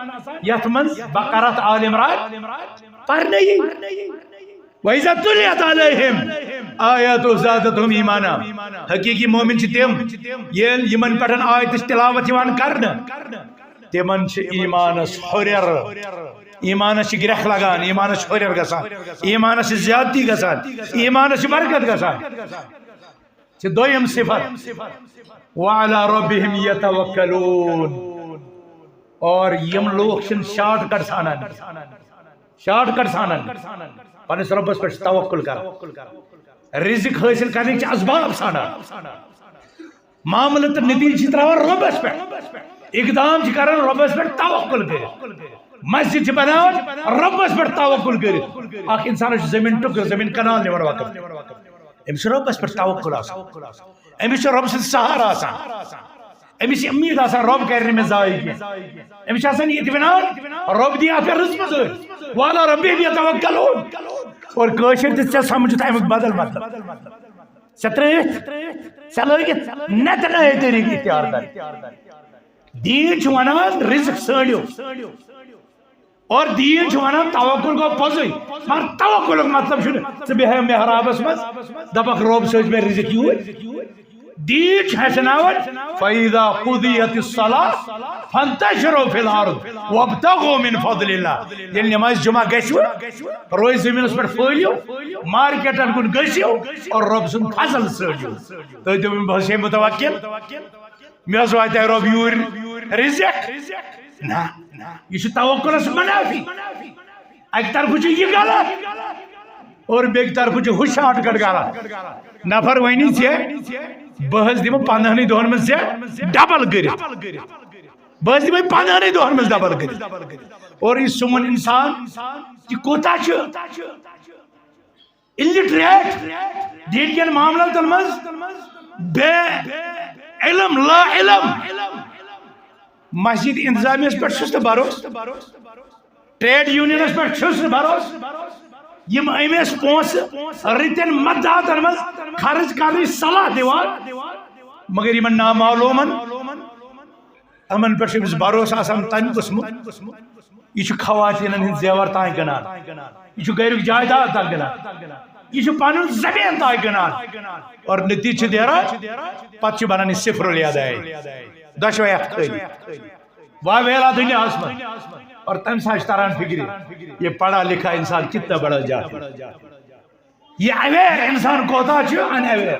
یت من بقرات آل عمران پڑھنے وَإِذَا تُلِيَتْ عَلَيْهِمْ آیَاتُ زَادَتْهُمْ ایمانا حقیقی مومن چھ تم یہ یمن پٹھن آیت تلاوت یوان کرنا تمن چھ ایمانس حرر ایمانس گرخ لگان ایمانس حرر گسان ایمانس زیادتی گسان ایمانس برکت گسان چھ دویم صفت وَعَلَى رَبِّهِمْ يَتَوَكَّلُونَ اور یم لوگ چھ شارٹ کٹ سانن پنس ربس پر توکل کر رزق حاصل کرنے کے اسباب سانا معاملت نتیجہ تراوان ربس پر اقدام کرن ربس پر توکل کر مسجد بنان ربس پر توکل کر اخ انسان زمین ٹکر زمین کنال نور وقت امس ربس پر توکل آسان امس رب سے سہارا آسان امس امید آسان رب کرنے میں ضائع امس آسان اطمینان رب دیا پھر رزق مزر والا ربی بھی توکلون اور کاشر تھی سمجھتا ہے بدل مطلب ستریت سلوگت نتنا ہے تیری کی اختیار کر دین چھوانان رزق سڑیو اور دین چھوانان توکل کو پوزی مگر توکل مطلب شنو ژٕ بیہے محرابس مز دپک رب سوز میں رزق یور دیچ حسناون فَإِذَا قُضِيَتِ الصَّلَاةُ فَانْتَشِرُوا فِي الْأَرْضِ وَابْتَغُوا مِنْ فَضْلِ اللَّهِ ییٚلہِ نماز جمعہ گژھو روز زمینس پٮ۪ٹھ پھٲلِو مارکیٹن کُن گٔژھِو اور رۄب سُنٛد فضل ژھٲنٛڈِو تُہۍ دٔپِو بہٕ چھُسے متوکل مےٚ حظ واتہِ رۄب یوٗرۍ رِزق نہ یہ چھُ توکلس منافی اکہِ طرفہٕ چھُ یہِ غلط اور بیٚکہِ طرفہٕ چھُ ہُہ شاٹ کٹ غلط نفر ونی ژےٚ بہٕ حظ دِمہٕ 15 دۄہن منٛز ژےٚ ڈبل کٔرِتھ بہٕ حظ دِمے 15 دۄہن منٛز ڈبل کٔرِتھ اور یہِ سون انسان یہِ کوتاہ چھُ اِلِٹریٹ دین کٮ۪ن معاملاتن منٛز بے علم لا علم مسجد انتظامیہس پٮ۪ٹھ چھُس نہٕ بھروسہٕ ٹریڈ یونینس پٮ۪ٹھ چھُس نہٕ بھروسہٕ یم أمِس پونٛسہٕ رٕتٮ۪ن مدداتن منٛز خرچ کرنٕچ صلاح دِوان مگر یمن نامعلوٗمن یمن پٮ۪ٹھ چھُ أمِس بھروسہٕ آسان تمہِ قٕسمُک یہِ چھُ خواتیٖنن ہٕنٛدۍ زیور تانۍ کٕنان یہِ چھُ گریُک جایداد تانۍ کٕنان یہ پن زمین تائے گنان اور نتیجہ نیران پتہ چھ بنان صفر الیدائی دشوے اتھ خالی واہ ویلا دنیا میں اور تم ساتھ تران فکری یہ پڑھا لکھا انسان کتنا بڑا جاتا یہ اویر انسان کوتا چھ ان اویر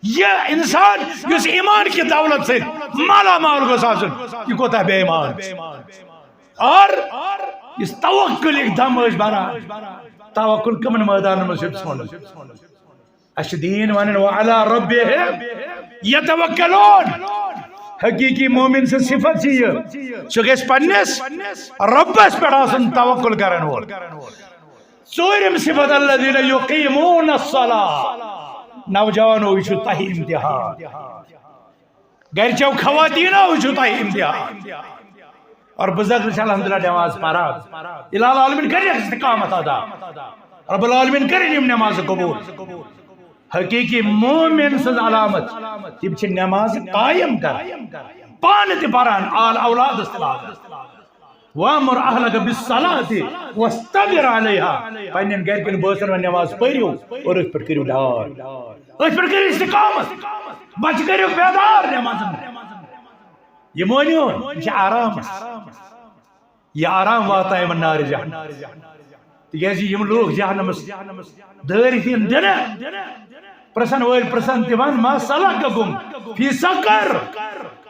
یہ انسان جس ایمان کی دولت سے مالا مال گوس آسن یہ کوتا بے ایمان اور اس توکل ایک دم اس بنا توکل کمن میدان میں سن اش دین ونن وعلى ربهم يتوکلون حقیقی مومن سے صفت چھ سہ گژھِ پننس ربس پٮ۪ٹھ آسن توکل کرن وول ژوٗرِم صفت الذين يقيمون الصلاة نوجوانو یہ چھ تۄہہِ امتحان گرچو خواتینو یہ چھ تۄہہِ امتحان اور بزرگ سے الحمدللہ نماز پڑھان الہ العالمین کرے استقامت ادا رب العالمین کرے نماز قبول حقیقی مومن سز علامت تم چھ نماز قائم کر پان تہ پران آل اولاد استقامت وامر اہلک بالصلاة واستبر علیہا پنن گھرکن بٲژن نماز پٔرِو اور اس پر کریو ڈار اس پر کریو استقامت بچ کریو بیدار نمازن یہ مونیون یہ آرام یہ آرام واتا ہے من نار جہنم تکیازِ یم لوگ جہنمس دٲرِتھ دِن دِنہٕ پرژھن وٲلۍ پرژھن تِمن ما سلککم فی سقر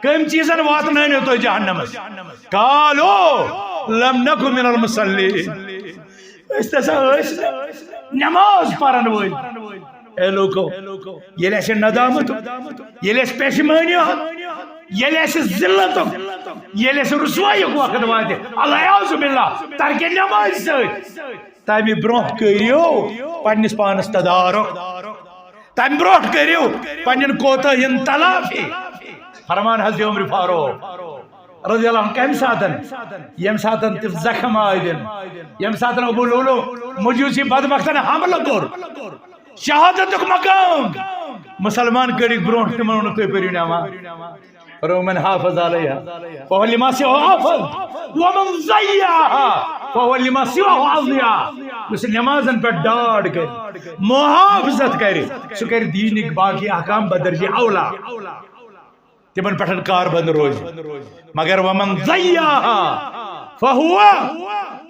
کم چیزن واتنٲیِو تُہۍ جہنمس قالوا لم نکن من المصلین أسۍ تسا ٲسۍ نماز پرن وٲلۍ اے لوکو ییٚلہِ اَسہِ ندامت ییٚلہِ اَسہِ پشمٲنی ییٚلہِ اَسہِ ذلتُک ییٚلہِ اَسہِ رسوایُک وقت واتہِ العیاذ باللہ ترکہِ نمازِ سۭتۍ تمہِ برونٛہہ کٔرِو پننس پانس تدارک تمہِ برونٛٹھ کٔرِو پننٮ۪ن کوتاہین تلافی فرمان حضرت عمر فاروق رضی اللہ عنہ کمہِ ساتن ییٚمہِ ساتن تِم زخم آیہِ دِنہٕ ییٚمہِ ساتن ابو لولو مجوسی بدبختن حملہٕ کوٚر شہادتک مقام مسلمان کڑک برونٹ تمن ون تُہۍ پٔرِو نماز رومن حافظ علیہ فهو لما سواه حافظ ومن ضيعها فهو لما سواه اضيع اس نمازن پر ڈاڈ کر محافظت کر سہ کر دینک باقی احکام بدرجہ اولا تمن پٹھن کار بند روز مگر ومن ضيعها فهو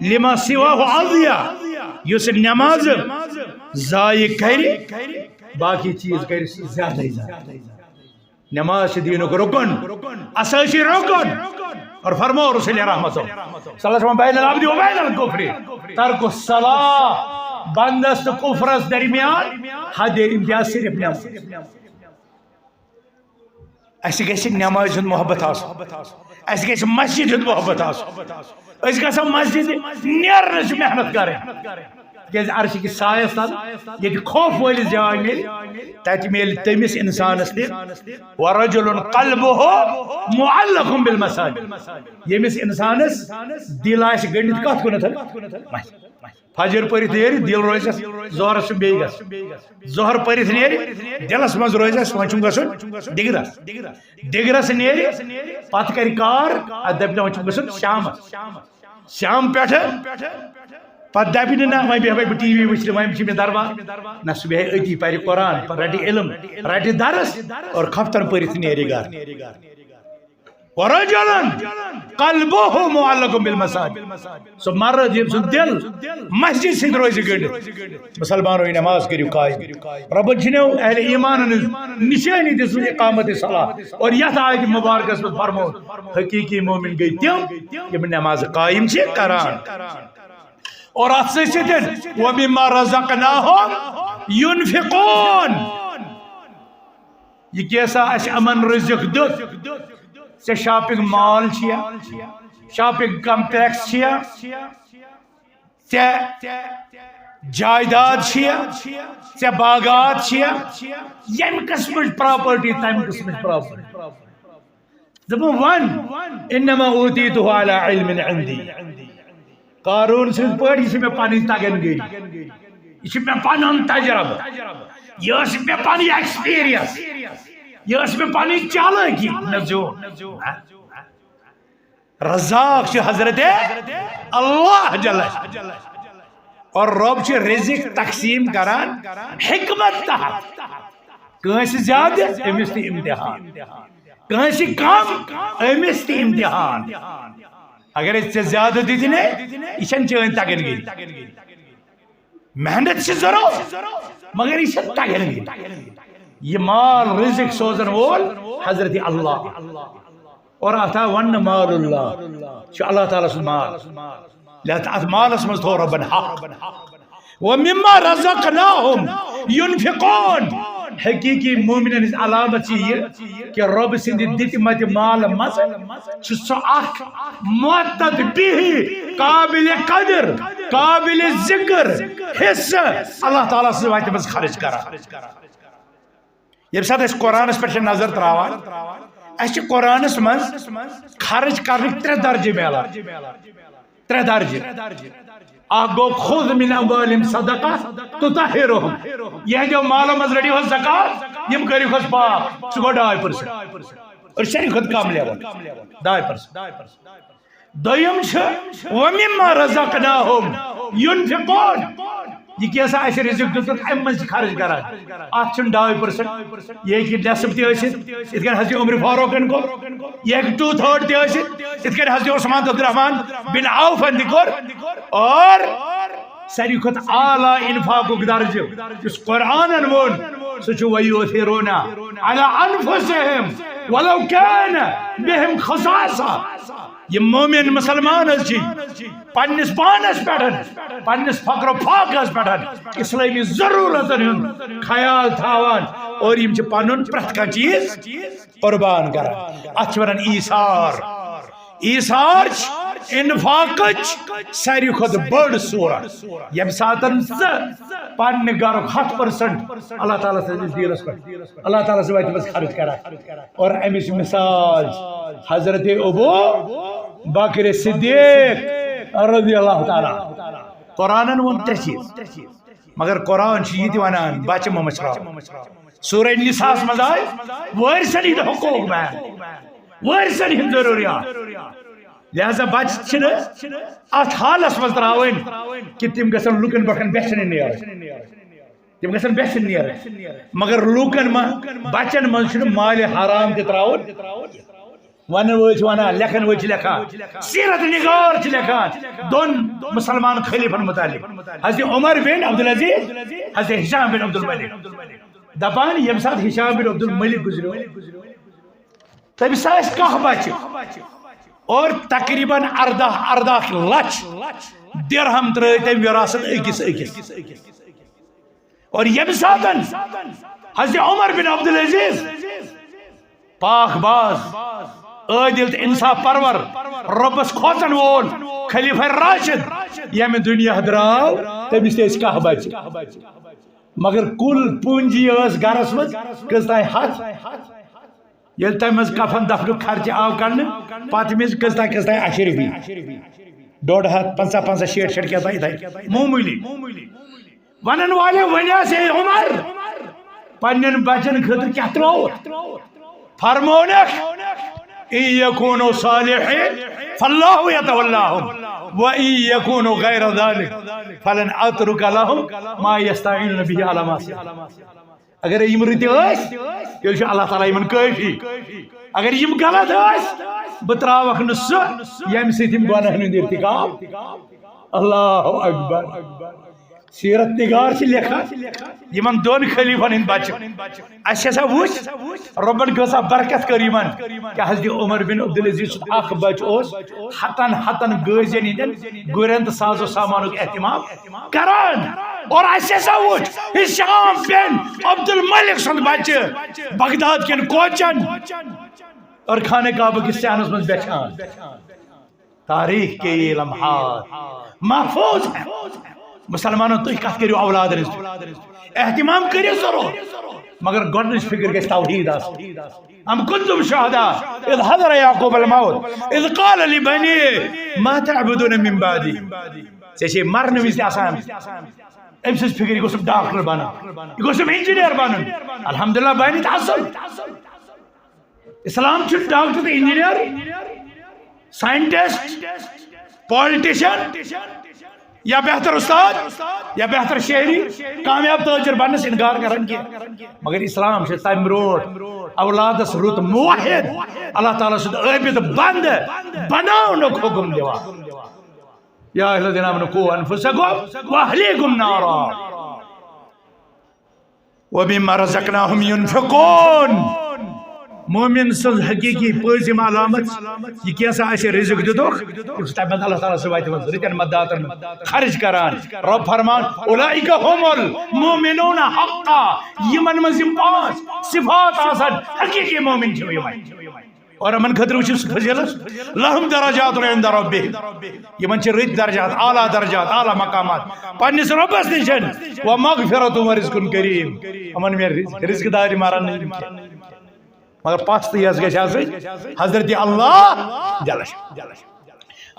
لما سواه اضيع یس نماز ضائع کر باقی چیز کر زیادہ زیادہ نماز دینک رکن اساسی رکن اور فرمو رسول رحمت صلی اللہ علیہ وسلم بین العبد و بین الکفر ترک الصلاة بندس تو کفرس درمیان حد امتیاز صرف نماز اسی گژھِ نماز ہند محبت اسی گژھِ مسجد ہند محبت اسی گژھو مسجد نیرنس محنت کریں کیازِ عرش کی سایس تل یہ خوف وٲلِس جاے مِلہِ تتہِ مِلہِ تٔمِس انسانس تہِ ورجل قلبه معلق بالمساجد ییٚمِس انسانس دل آسہِ گٔنڈِتھ کتھ کُنتھ فجر پٔرِتھ نیرِ دل روزٮ۪س ظہرس چھُم بیٚیہِ گژھُن ظہر پٔرِتھ نیرِ دلس منٛز روزٮ۪س وۄنۍ چھُم گژھُن ڈِگرس ڈِگرس نیرِ پتہٕ کرِ کار اتھ دپہِ وۄنۍ چھُم گژھُن شامس شام پٮ۪ٹھٕ پتہ دپہ نا وۄنۍ بیٚہمے بہٕ ٹی وی وٕچھنہِ وۄنۍ چھِ مےٚ دربار نہ سُہ بیٚہہِ أتی پرِ قرآن رٹہِ علم رٹہِ درس اور خفتن پٔرِتھ نیرِ گھر ورجل قلبه معلق بالمساجد سو مرد یم سن دل مسجد سۭتۍ روزِ گٔنڈِتھ مسلمانو یہ نماز کٔرِو قائم ربن چھنو اہل ایمان نشانی دِژمٕژ اقامت صلاح اور یتھ آیت مبارکس منٛز فرمو حقیقی مومن گٔے تِم یم نماز قائم چھِ کران اور اتھ سۭتۍ سۭتۍ ومما رزقناهم ينفقون یہ کیسا اسہِ امن رزق دیُت ژےٚ شاپنگ مال چھیا شاپنگ کمپلیکس چھیا ژےٚ جائیداد چھیا ژےٚ باغات چھیا ییٚمہِ قٕسمٕچ پراپرٹی تمہِ قٕسمٕچ پراپرٹی دپُن ون انما اوتیتُہ علی علم عندی قارون سٕنٛدۍ پٲٹھۍ یہِ چھِ مےٚ پنٕنۍ تگن گٔری یہِ چھُ مےٚ پنُن تجربہٕ یہِ ٲس مےٚ پنٕنۍ ایکسپیرینس یہ اس میں پانی چالاکی نزو رزاق چھ حضرت اللہ جل اور رب چھ رزق تقسیم کران حکمت تحت کانس زیادہ امس تی امتحان کانس کم امس تی امتحان اگر اس سے زیادہ دیتنے یہ چھن چین تگن گئی محنت سے ضرور مگر یہ چھن تگن گئی یہ مال رزق سوزن وول حضرت اللہ اور آتا ون مال اللہ شو اللہ تعالیٰ سن مال لہذا ات مالس مز تھو ربن حق ومما رزقناهم ينفقون حقیقی مومنن ہز علامت یہ کہ رب سند دتمت مال مز سو اخ معتد به قابل قدر قابل ذکر حصہ اللہ تعالیٰ سے وایت مز خرچ کرا یہ ساتھ اس قرآنس پر نظر تراوان اس قرآنس من خرچ کرنے 3 درجے میلا 3 درجے آگو خود من اموالهم صدقہ تطہرهم یہ جو مال مز رڑی ہو زکاة یم کری خود پاک سگو 2% اور شریف خود کام لے 2% دویم چھ ومما رزقناهم ينفقون یہ کیسا ایسے رزق دلتن ام من خرچ کران آت چھن 2% یہ کہ نصف تی ٲسِتھ ات کن حضرت عمر فاروقن کو یہ کہ 2/3 تی ٲسِتھ ات کن حضرت عثمان عبد الرحمن بن عوف ان کور اور ساری کھت اعلی انفاق درجہ اس قرآن وون سچ ویؤثرون علی انفسهم ولو كان بهم خصاصہ یہ مومن مسلمان پنس پانس پہ پنس فقر و فاقس پہ اسلامی ضرورت خیال تھاوان اور یم پن پرت کھانا چیز قربان کران ات ونان ایثار ایثار انفاق ساری کھت بڑ صورت یم ساتن پنہ گھر 100% اللہ تعالیٰ سے دینس پہ اللہ تعالیٰ سے وقت خرچ کران اور امس مثال حضرت ابو بکر صدیق رضی اللہ تعالیٰ قرآن ون 3 چیز مگر قرآن یہ ونان بچہ مشرا سورہ نساء مز آئے وارثن ہند حقوق بیان وارثن ہند ضروریات لہذا بچہ ات حالس مز تراؤن کہ تم گھن لکن بٹھن بچن نیر تم گھن بچن نیر مگر لوکن بچن من مال حرام تہ تراؤن ون ونان لکھن ول لکھان سیرت نگار لکھان 2 مسلمان خلیفن متعلق حضرت عمر بن عبدالعزیز حضرت ہشام بن عبدالملک دپان یم سات ہشام بن عبدالملک گزرو تمس آس 10 بچہ اور تقریباً 14 لچھ درہم ترٲے تم وراثت أکس اور یم ساتن حضرت عمر بن عبدالعزیز پاک باز عادل انصاف پرور ربس کھوژن وول خلیفہ راشد یم دنیا دراو تمس تہ 10 بچہ مگر کل پونجی گھرس مز کس تائیں 7 یل تم کفن دفن خرچہ آو کرنے پتہ مز کس تائیں 8 رۄپیہِ 150 50 60 کیا تائیں معمولی ونن والے ونیاس اے عمر پنن بچن خاطر کیا ترو فرمونک ان یکونوا صالحین فاللہ یتولاہم وَإِن يَكُونُوا غَيْرَ ذَلِكَ فَلَنْ أَتْرُكَ لَهُمْ مَا يَسْتَعِينُونَ بِهِ عَلَى مَعْصِيَتِ اگر یم رٕتۍ ٲسۍ تیٚلہِ چھُ اللہ تعالیٰ یِمن کٲفی اگر یم غلط ٲسۍ بہٕ ترٛاوَکھ نہٕ سُہ ییٚمہِ سۭتۍ یِم گۄناہ ہُنٛد ارتکاب اللہ اکبر سیرت نگار سے لکھا یمن دون خلیفن ہند بچہ اس ہسا وچ ربن کۭژاہ برکت کر یمن کہ حضرت عمر بن عبدالعزیز سُنٛد اکھ بچہ اوس ہتن ہتن غازین ہندین گُرین تہٕ ساز و سامانُک اہتمام کران اور اس ہسا وچ ہشام بن عبدالملک سُنٛد بچہ بغداد کٮ۪ن کوچن اور خانہ کعبہ کِس صحنس منٛز بیٹھان تاریخ کے یہ لمحات محفوظ ہیں مسلمانوں تُہۍ کتھ کٔرِو اولادن ہٕنٛز اہتمام کٔرِو ضرور مگر گۄڈنِچ فکر گژھِ توحید آسٕنۍ ام کنتم شهداء اذ حضر يعقوب الموت اذ قال لبنيه ما تعبدون من بعدي ژےٚ مرنہٕ وِزِ تہِ آسان أمۍ سٕنٛز فکر یہِ گوٚژھُم ڈاکٹر بنُن یہِ گوٚژھُم انجینئر بنُن الحمدللہ بنہِ تہِ اصل اسلام چھُ ڈاکٹر تہٕ انجینئر سائنٹسٹ پالٹیشن یا بہتر استاد یا بہتر شہری کامیاب تاجر بنس انکار کرن کی مگر اسلام سے تم برونٹ اولادس رت موحد اللہ تعالیٰ سد عابد بند بناونک حکم دیوا یا اہل الذین آمنوا قوا انفسکم واہلیکم نارا ومما رزقناہم ينفقون مومن سن حقیقی پٲزِم علامت یہ کیسا آسہِ رزق دِتُکھ تم تمہ اللہ تعالیٰ سۭتۍ واتہِ منٛز رٕتٮ۪ن مدداتن خرچ کران رب فرمان اولئک هم المؤمنون حقا یمن منٛز یِم پانٛژھ صفات آسن حقیقی مومن چھِ یِمے اور یِمن خٲطرٕ وٕچھِو سُہ فضیلت لہم درجات عند ربہم یمن چھِ رٕتۍ درجات اعلیٰ درجات اعلیٰ مقامات پننس رۄبس نِشن ومغفرۃ ورزق کریم یمن مِلہِ رزق دارِ مرن مگر پاستیس گژھِ آسٕنۍ حضرت اللہ جل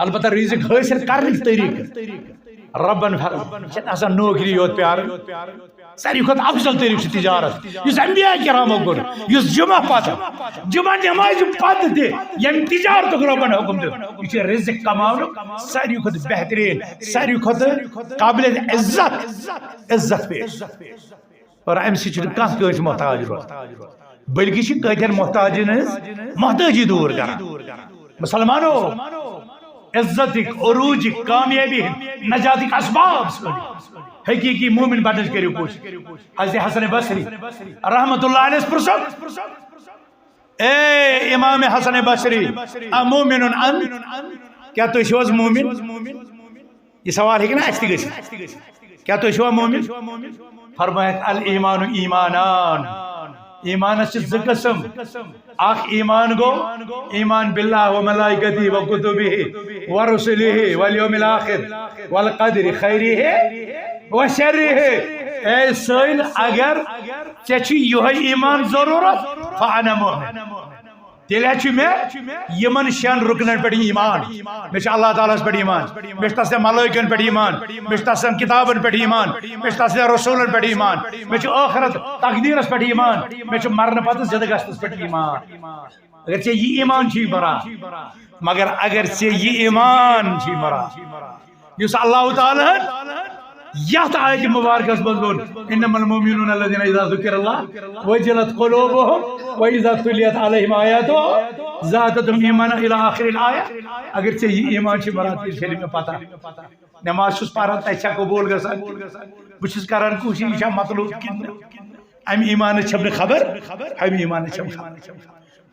البتہ رزق حٲصِل کرنٕکۍ طریقہٕ ربن چھنہٕ آسان نوکری یوت پیارٕنۍ ساروی کھۄتہٕ افضل طریقہٕ چھُ تجارت یُس انبیاء کرامو کوٚر یُس جمعہ پتہٕ جمعہ نمازِ پتہٕ تہِ ییٚمہِ تجارتُک رۄبن حُکم دیُت یہِ چھُ رزق کماونُک ساروی کھۄتہٕ بہتریٖن ساروی کھۄتہٕ قابل عزت پیش اور امہِ سۭتۍ چھُنہٕ کانٛہہ کٲنٛسہِ محتاج روزان بلکہ چھ کتن محتاجن محتاجی دور کران مسلمانوں عزتک عروجک کامیابی نجاتک اسباب حقیقی مومن بننٕچ کٔرِو کوٗشش حضرت حسن بصری رحمت اللہ علیہ پرژھوکھ اے امام حسن بصری امومن انت کیا تُہۍ چھِو حظ مومن یہ سوال ہیٚکہِ نا اَسہِ تہِ گٔژھِتھ کیا تُہۍ چھِوا مومن فرمایکھ الایمان ایمانان ایمانس چھ زٕ قسم اکھ ایمان گو ایمان باللہ و ملائکتی و کتبہ و رسلہ والیوم الاخر والقدر خیرہ و شرہ اے سائل اگر ژےٚ چھُ یِہوے ایمان ضرورت فانا مؤمن تیٚلہِ چھُ مےٚ یِمن شٮ۪ن رُکنن پٮ۪ٹھ ایمان مےٚ چھُ اللہ تعالیٰ ہس پٮ۪ٹھ ایمان مےٚ چھُ تس ملٲیکن پٮ۪ٹھ ایمان مےٚ چھُ تسن کتابن پٮ۪ٹھ ایمان مےٚ چھُ تس رسوٗلن پٮ۪ٹھ ایمان مےٚ چھُ ٲخرت تقدیرس پٮ۪ٹھ ایمان مےٚ چھُ مرنہٕ پتہٕ زندٕ گژھنس پٮ۪ٹھ ایمان اگر ژےٚ یہِ ایمان چھُے بران مگر اگر ژےٚ یہِ ایمان چھُے بران یُس اللہ تعالیٰ یتھ آیت مبارکس منٛز ووٚن انما المؤمنون الذين اذا ذكر الله وجلت قلوبهم واذا تليت عليهم آياته زادتهم ایمانا الى آخر الآية اگر ژےٚ یہِ ایمان چھُے بران تیٚلہِ چھےٚ مےٚ پتہ نماز چھُس پران تتہِ چھا قبوٗل گژھان بہٕ چھُس کران کوٗشش یہِ چھا مطلوب کِنہٕ امہِ ایمانٕچ چھم نہٕ خبر امہِ ایمانٕچ چھم خبر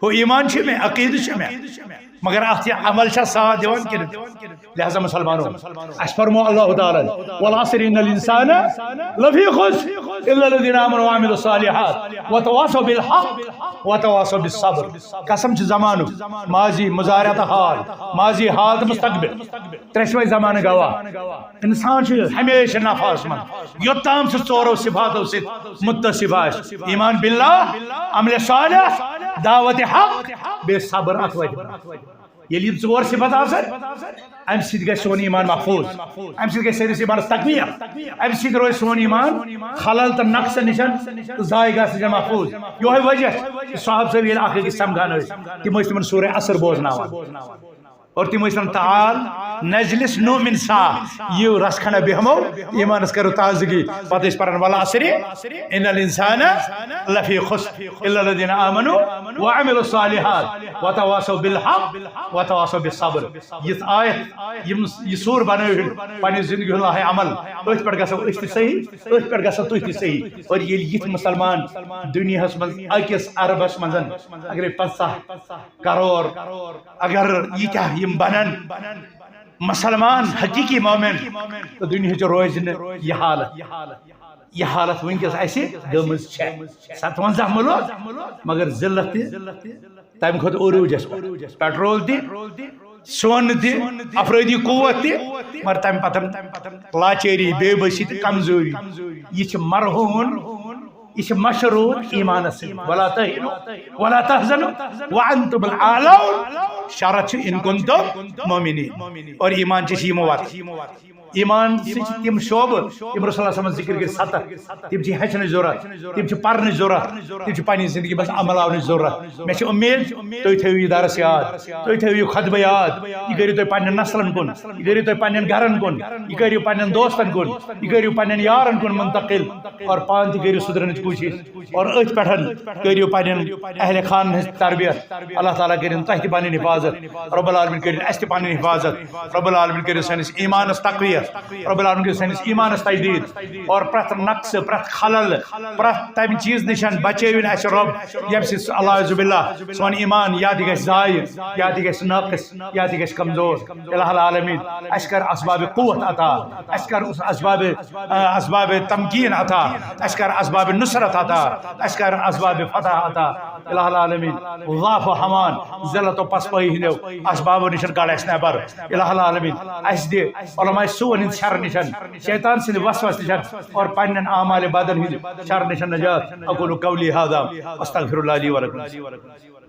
ہُہ ایمان چھُ مےٚ عقیدٕ چھُ مےٚ مگر اتھ یہِ عمل چھا ساتھ دِوان کِنہٕ لہذا مسلمانوں اَسہِ فرمو اللہ تعالیٰ والعصر ان الانسان لفی خسر الا الذين امنوا وعملوا الصالحات وتواصوا بالحق وتواصوا بالصبر قسم چھِ زمانُک ماضی مضارع تہٕ حال ماضی حال تہٕ مستقبل ترٛیشوے زمانہٕ گواہ انسان چھُ ہمیشہ نفعس منٛز یوٚتام سُہ ژورو صفاتو سۭتۍ متصف آسہِ ایمان باللہ عمل صالح دعوت حق بیٚیہِ صبر اتھ وتہِ ییٚلہِ یِم ژور صفت آسن امہِ سۭتۍ گژھِ سون ایمان محفوظ امہِ سۭتۍ گژھِ سٲنِس ایمانس تقویہ امہِ سۭتۍ روزِ سون ایمان خلل تہٕ نقصہٕ نِشن تہٕ ضایہِ گژھنہٕ نِش محفوظ یِہوے وجہ صحابہٕ صٲب ییٚلہِ اکھ أکِس سمکھان ٲسۍ تِم ٲسۍ تِمن سورہ عصر بوزناوان اور تم ٲسۍ تعال نجلس نومن سا یہ رس کھنڈا بیہمو ایمانس کرو تازگی پتہ ٲسۍ پران والعصر ان الانسان لفی خسر الا الذين امنوا وعملوا الصالحات وتواصوا بالحق وتواصوا بالصبر یہ آیت یہ سور بنٲوِن پننہِ زندگی ہُنٛد لاہے عمل أتھۍ پٮ۪ٹھ گژھو أسۍ تہِ صحیح أتھۍ پٮ۪ٹھ گژھو تُہۍ تہِ صحیح اور ییٚلہِ یِتھ مسلمان دُنیاہس منٛز أکِس عربس منٛز اگرے 50 کروڑ اگر ییٖتیاہ یِم بنن مسلمان حقیقی مومن تو دنیا روز یہ حالت ونکس اسہ گمز 57 ملک مگر ذلت تمہ کھت عروجس پیٹرول تہ سون تہ افرادی قوت تہ مگر تمہ پتہ لاچاری بے بسی تہ کمزوری یہ مرہون یہ مشروط ایمان سے ولا تهنوا ولا تحزنوا وانتم الاعلون شرط ان کنتم مؤمنین اور ایمان چھ یمو وات ایمان تم شعب یم رسول اللہ صلی اللہ علیہ وسلم ذکر کر 7 تم چھ ہچن ضرورت تم چھ پرن ضرورت تم چھ پنی زندگی بس عمل آون ضرورت میں چھ امید تُہۍ تھٲیِو یہ درس یاد تُہۍ تھٲیِو یہ خطبہ یاد یہ کٔرِو تُہۍ پننٮ۪ن نسلن کُن یہ کٔرِو تُہۍ پننٮ۪ن گرن کُن یہ کٔرِو پننٮ۪ن دوستن کُن یہ کٔرِو پننٮ۪ن یارن کُن منتقل اور پان تہِ کٔرِو سُدرنٕچ کوٗشش اور أتھۍ پٮ۪ٹھ کٔرِو پننٮ۪ن اہل خانن ہٕنٛز تربیت اللہ تعالیٰ کٔرِن تۄہہِ تہِ پنٕنۍ حفاظت رب العالمین کٔرِن اَسہِ تہِ پنٕنۍ حفاظت رب العالمین کٔرِن سٲنِس ایمانس تقویت رب العالمین کٔرِن سٲنِس ایمانس تجدید اور پرٛٮ۪تھ نقص پرٛٮ۪تھ خلل پرٛٮ۪تھ تمہِ چیٖز نِشن بچٲوِن اَسہِ رب ییٚمہِ سۭتۍ اللہ باللہ سون ایمان یا تہِ گژھِ ضایع یا تہِ گژھِ ناقص یا تہِ گژھِ کمزور الہ العالمین اَسہِ کر اسباب قوت عطا اَسہِ کر اسباب تمکین عطا اَسہِ کر اسباب نصرت عطا اَسہِ کر اسباب فتح عطا الہ العالمین ضعف و حمان ذلت و پسپائی ہندو اسبابو نشن کڑ اَسہِ نٮ۪بر الہ العالمین اَسہِ دِ علماء سوٗن ہٕنٛدِ شر نشن شیطان سٕنٛدِ وسوس نشن اور پننٮ۪ن اعمال بدن ہٕنٛدِ شر نشن نجات اقول قولی هذا استغفر الله لي ولكم